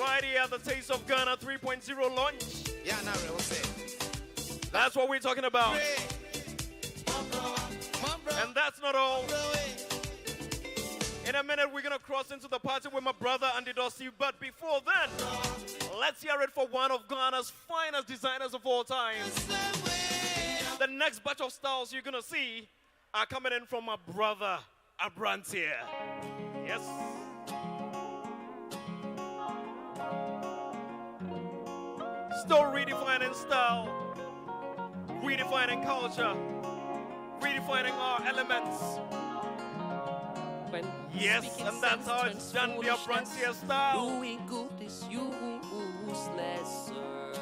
Right here at the Taste of Ghana 3.0 launch. That's what we're talking about. And that's not all. In a minute, we're going to cross into the party with my brother, Andy Dossi. But before then, let's hear it for one of Ghana's finest designers of all time. The next batch of styles you're going to see are coming in from my brother, Abrantier. Yes. Still redefining style, redefining culture, redefining our elements. Yes, and that's how it's done, the Abrantier style. Doing good is useless, sir.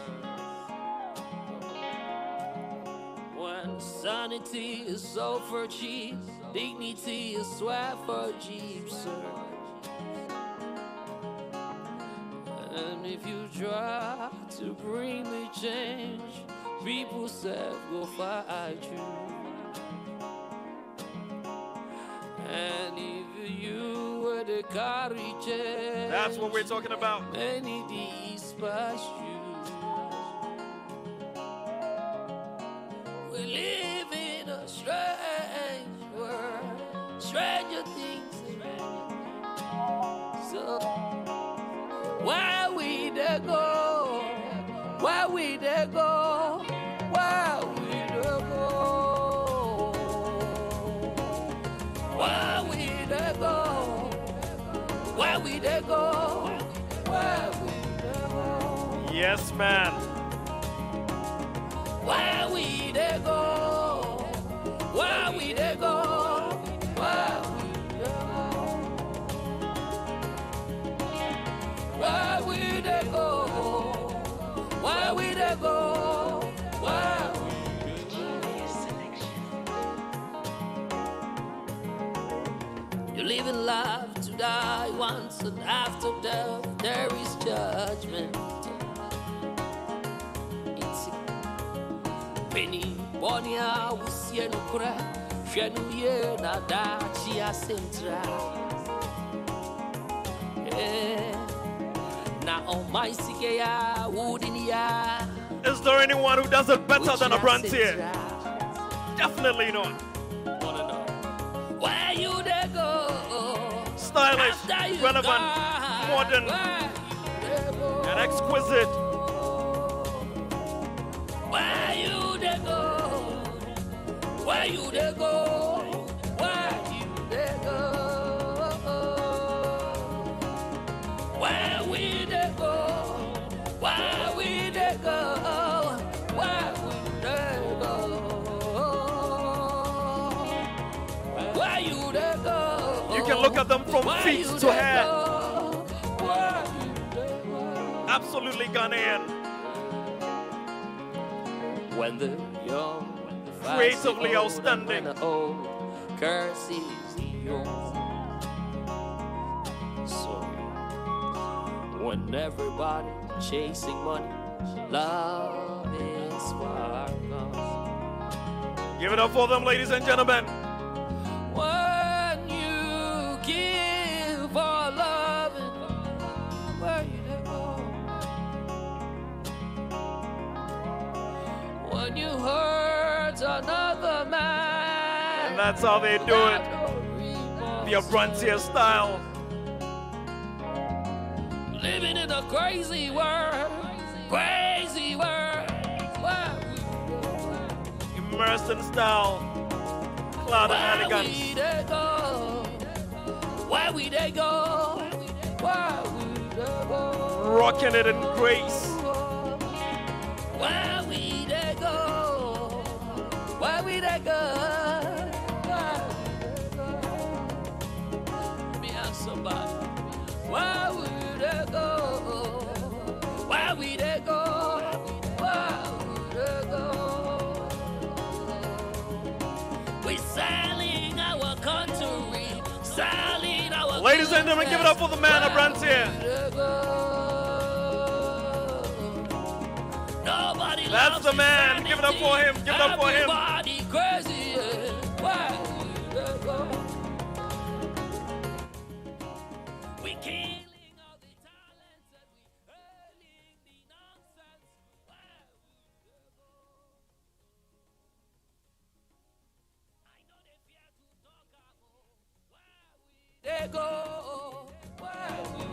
When sanity is sold for cheap, dignity is swept for cheap, sir. And if you try to bring me change, people say go fight you. And if you were the courage, that's what we're talking about. Many days past you. We live in a strange world, stranger things. So where we they go? Where we they go? Where we they go? Where we they go? Where we they go? Where we they go? Yes, man. Where we they go? Where we they go? Where we they go? Where we they go? Where we they go? Where we you live in life to die once, and after death there is judgment. It's penny, bonia, usienu kura, shenu ye na dachi asentra. Na omai sikeya udinia. Is there anyone who does it better than Abrantier? Definitely not. Where you they go? Stylish, relevant, modern, and exquisite. Where you they go? Where you they go? Where you they go? Where we they go? Where we they go? Where we they go? Where you they go? You can look at them from feet to head. Absolutely Ghanaian. When the young, creatively outstanding. When the old curses the young. So when everybody chasing money, love is far gone. Give it up for them, ladies and gentlemen. When you give all love, where you they go? When you hurt another man, and that's how they do it. The Abrantier style. living in a crazy world, crazy world. Immersed in style, cloud and elegance. Where we they go? Where we they go? Where we they go? Rocking it in grace. Where we they go? Where we they go? Let me ask somebody. Where we they go? Where we they go? Where we they go? We selling our country, selling our. Ladies and gentlemen, give it up for the man of Brands here. Nobody That's the man. Give it up for him. Give it up for him. Everybody crazy. Where we go? We killing all the talents and we hurling the nonsense. Where they go? Where we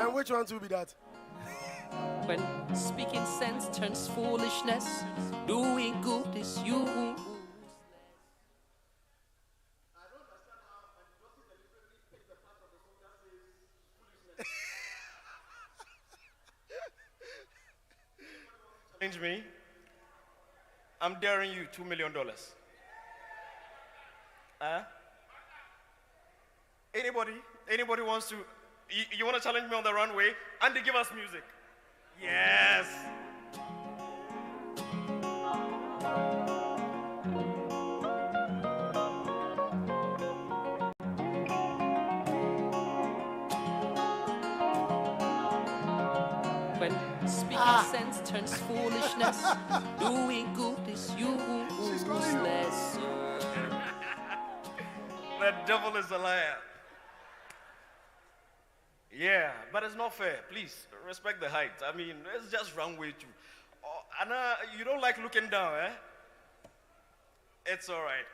And which one will be that? When speaking sense turns foolishness, doing good is you. Challenge me. I'm daring you $2 million. Anybody? Anybody wants to? You want to challenge me on the runway? Andy, give us music. Yes. When speaking sense turns foolishness, doing good is useless. The devil is a liar. Yeah, but it's not fair. Please respect the height. I mean, it's just runway too. Anna, you don't like looking down, eh? It's all right.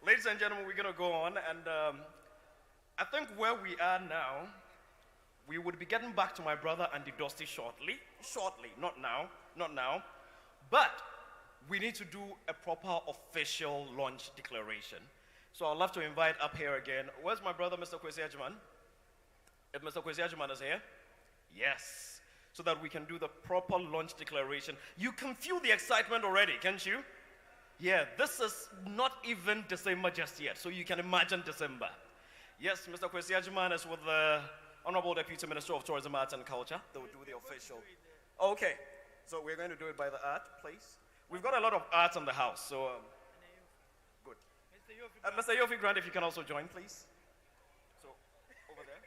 Ladies and gentlemen, we're gonna go on, and I think where we are now, we would be getting back to my brother Andy Dusty shortly. Shortly, not now, not now. But we need to do a proper official launch declaration. So I'd love to invite up here again. Where's my brother, Mr. Kwesi Ajiman? If Mr. Kwesi Ajiman is here? Yes. So that we can do the proper launch declaration. You can feel the excitement already, can't you? Yeah, this is not even December just yet, so you can imagine December. Yes, Mr. Kwesi Ajiman is with the Honorable Deputy Minister of Tourism, Arts and Culture. They will do the official. Okay, so we're going to do it by the art, please. We've got a lot of art in the house, so good. Mr. Yofi Grant, if you can also join, please. So, over there.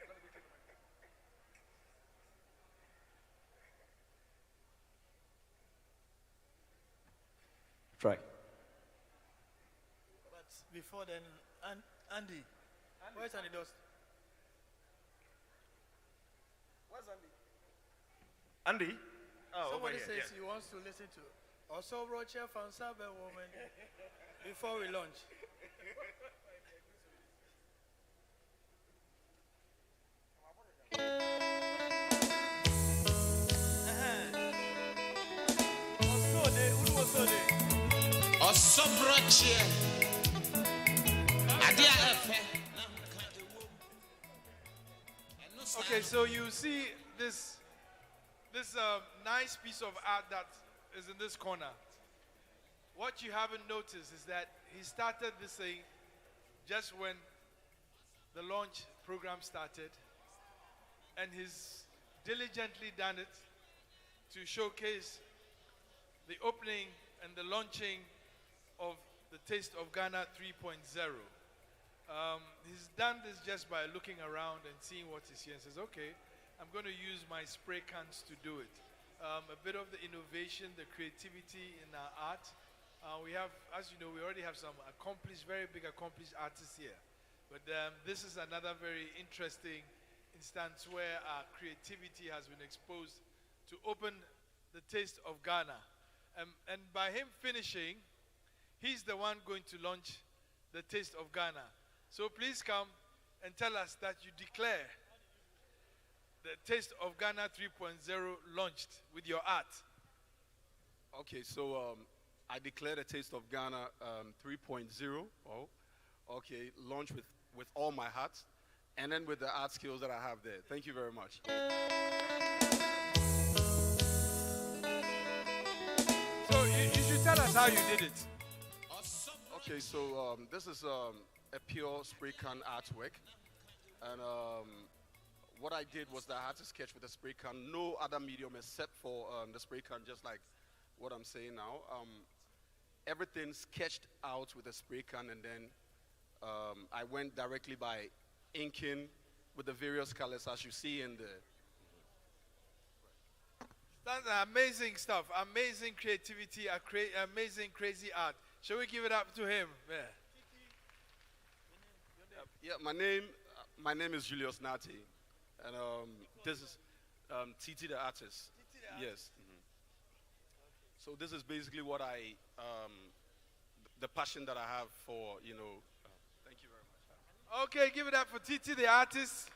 Try. But before then, Andy, where's Andy Dust? Where's Andy? Andy? Oh, Somebody over here, says he wants to listen to also Rocher from Sabe Woman before we launch. Okay, so you see this nice piece of art that is in this corner. What you haven't noticed is that he started this thing just when the launch program started, and he's diligently done it to showcase the opening and the launching of the Taste of Ghana 3.0. He's done this just by looking around and seeing what is here and says, okay, I'm going to use my spray cans to do it. A bit of the innovation, the creativity in our art. We have, as you know, we already have some accomplished, very big accomplished artists here. But this is another very interesting instance where our creativity has been exposed to open the taste of Ghana. And by him finishing, he's the one going to launch the taste of Ghana. So please come and tell us that you declare the taste of Ghana 3.0 launched with your art. Okay, so I declare the taste of Ghana 3.0. Oh, okay, launch with all my heart, and then with the art skills that I have there. Thank you very much. So you should tell us how you did it. Okay, so this is a pure spray can artwork, and what I did was that I had to sketch with a spray can, no other medium except for the spray can, just like what I'm saying now. Everything sketched out with a spray can, and then I went directly by inking with the various colors as you see in the. That's amazing stuff, amazing creativity, amazing crazy art. Shall we give it up to him? Yeah, my name is Julius Nati, and this is Titi the artist. Yes. So this is basically what the passion that I have for, thank you very much. Okay, give it up for Titi the artist.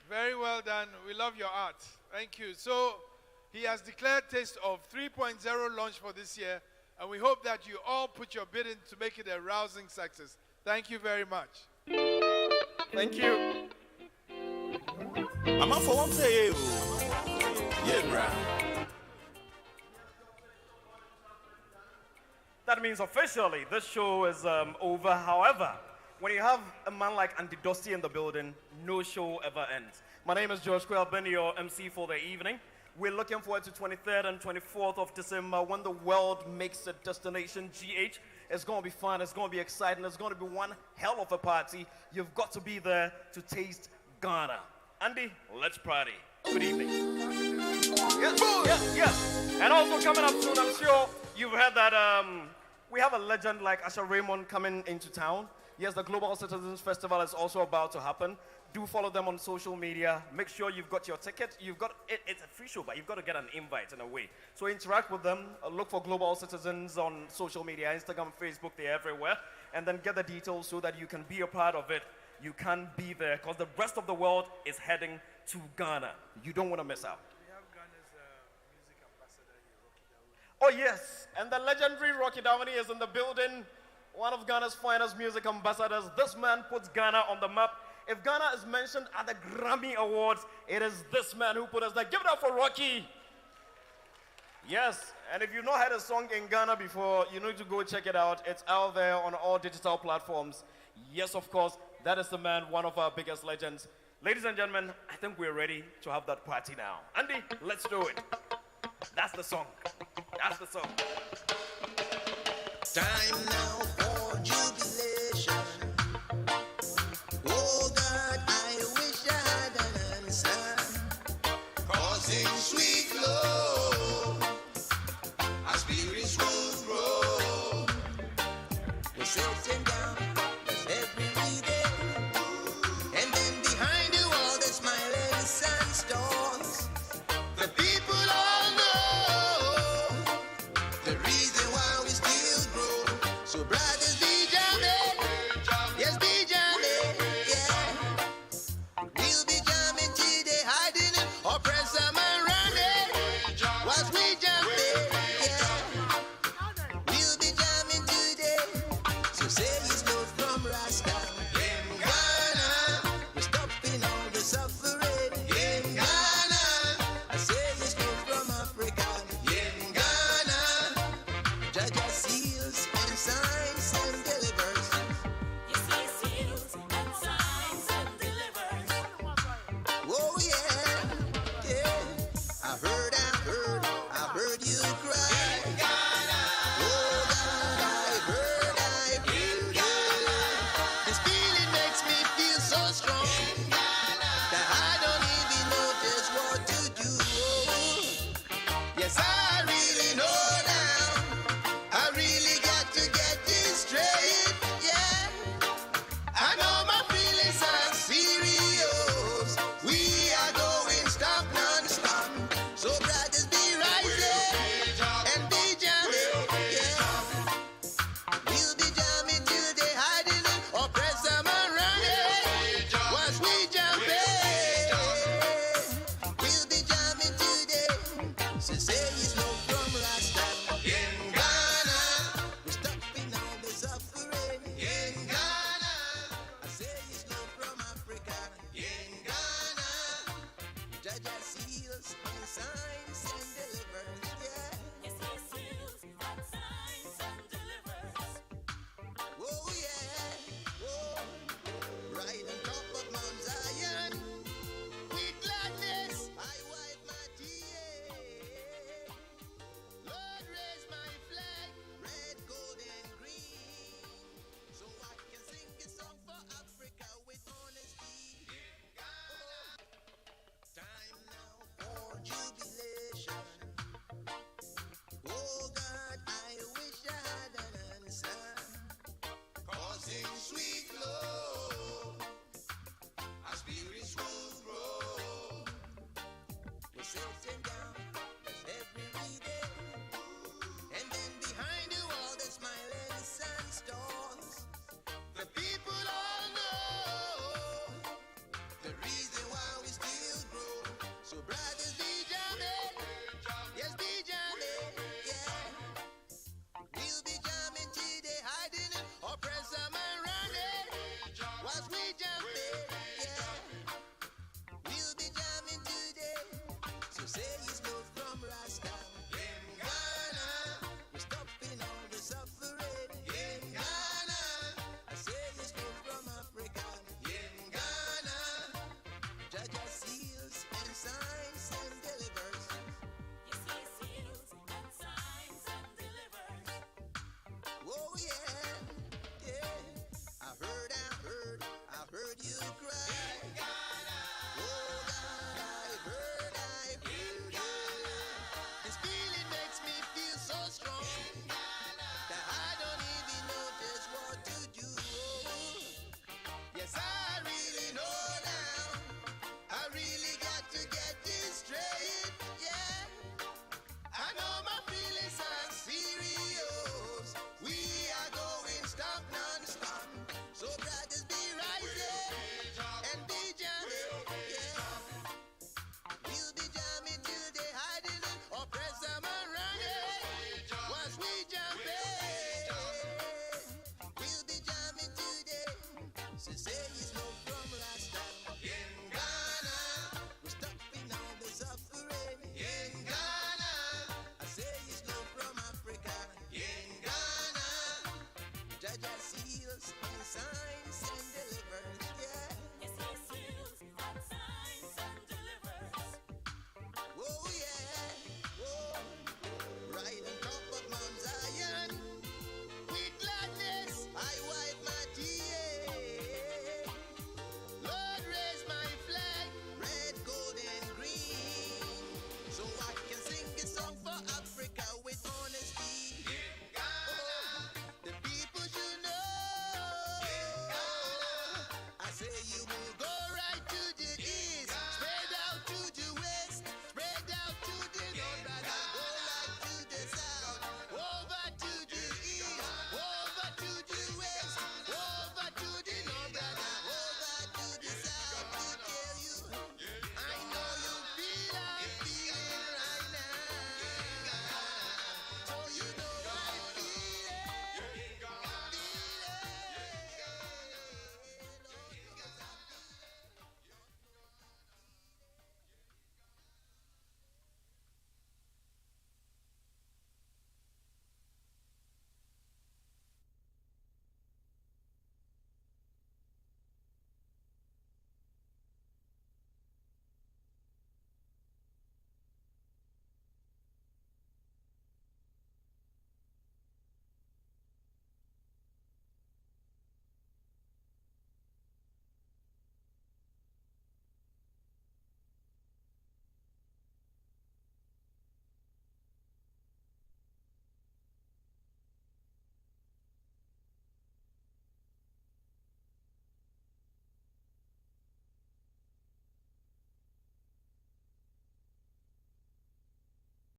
Very well done. We love your art. Thank you. So he has declared Taste of 3.0 launch for this year, and we hope that you all put your bid in to make it a rousing success. Thank you very much. Thank you. I'm up for one play. Yeah, bro. That means officially this show is over. However, when you have a man like Andy Dusty in the building, no show ever ends. My name is George Quayle, I've been your MC for the evening. We're looking forward to 23rd and 24th of December when the world makes a destination GH. It's going to be fun, it's going to be exciting, it's going to be one hell of a party. You've got to be there to taste Ghana. Andy, let's party. Good evening. Yes. And also coming up soon, I'm sure you've heard that we have a legend like Asha Raymond coming into town. Yes, the Global Citizens Festival is also about to happen. Do follow them on social media. Make sure you've got your ticket. It's a free show, but you've got to get an invite in a way. So interact with them. Look for Global Citizens on social media, Instagram, Facebook, they're everywhere. And then get the details so that you can be a part of it. You can be there because the rest of the world is heading to Ghana. You don't want to miss out. We have Ghana's music ambassador here, Oh yes, and the legendary Rocky Downey is in the building. One of Ghana's finest music ambassadors. This man puts Ghana on the map. If Ghana is mentioned at the Grammy Awards, it is this man who put us there. Give it up for Rocky. Yes, and if you've not heard a song in Ghana before, you need to go check it out. It's out there on all digital platforms. Yes, of course, that is the man, one of our biggest legends. Ladies and gentlemen, I think we're ready to have that party now. Andy, let's do it. That's the song. That's the song. Time now.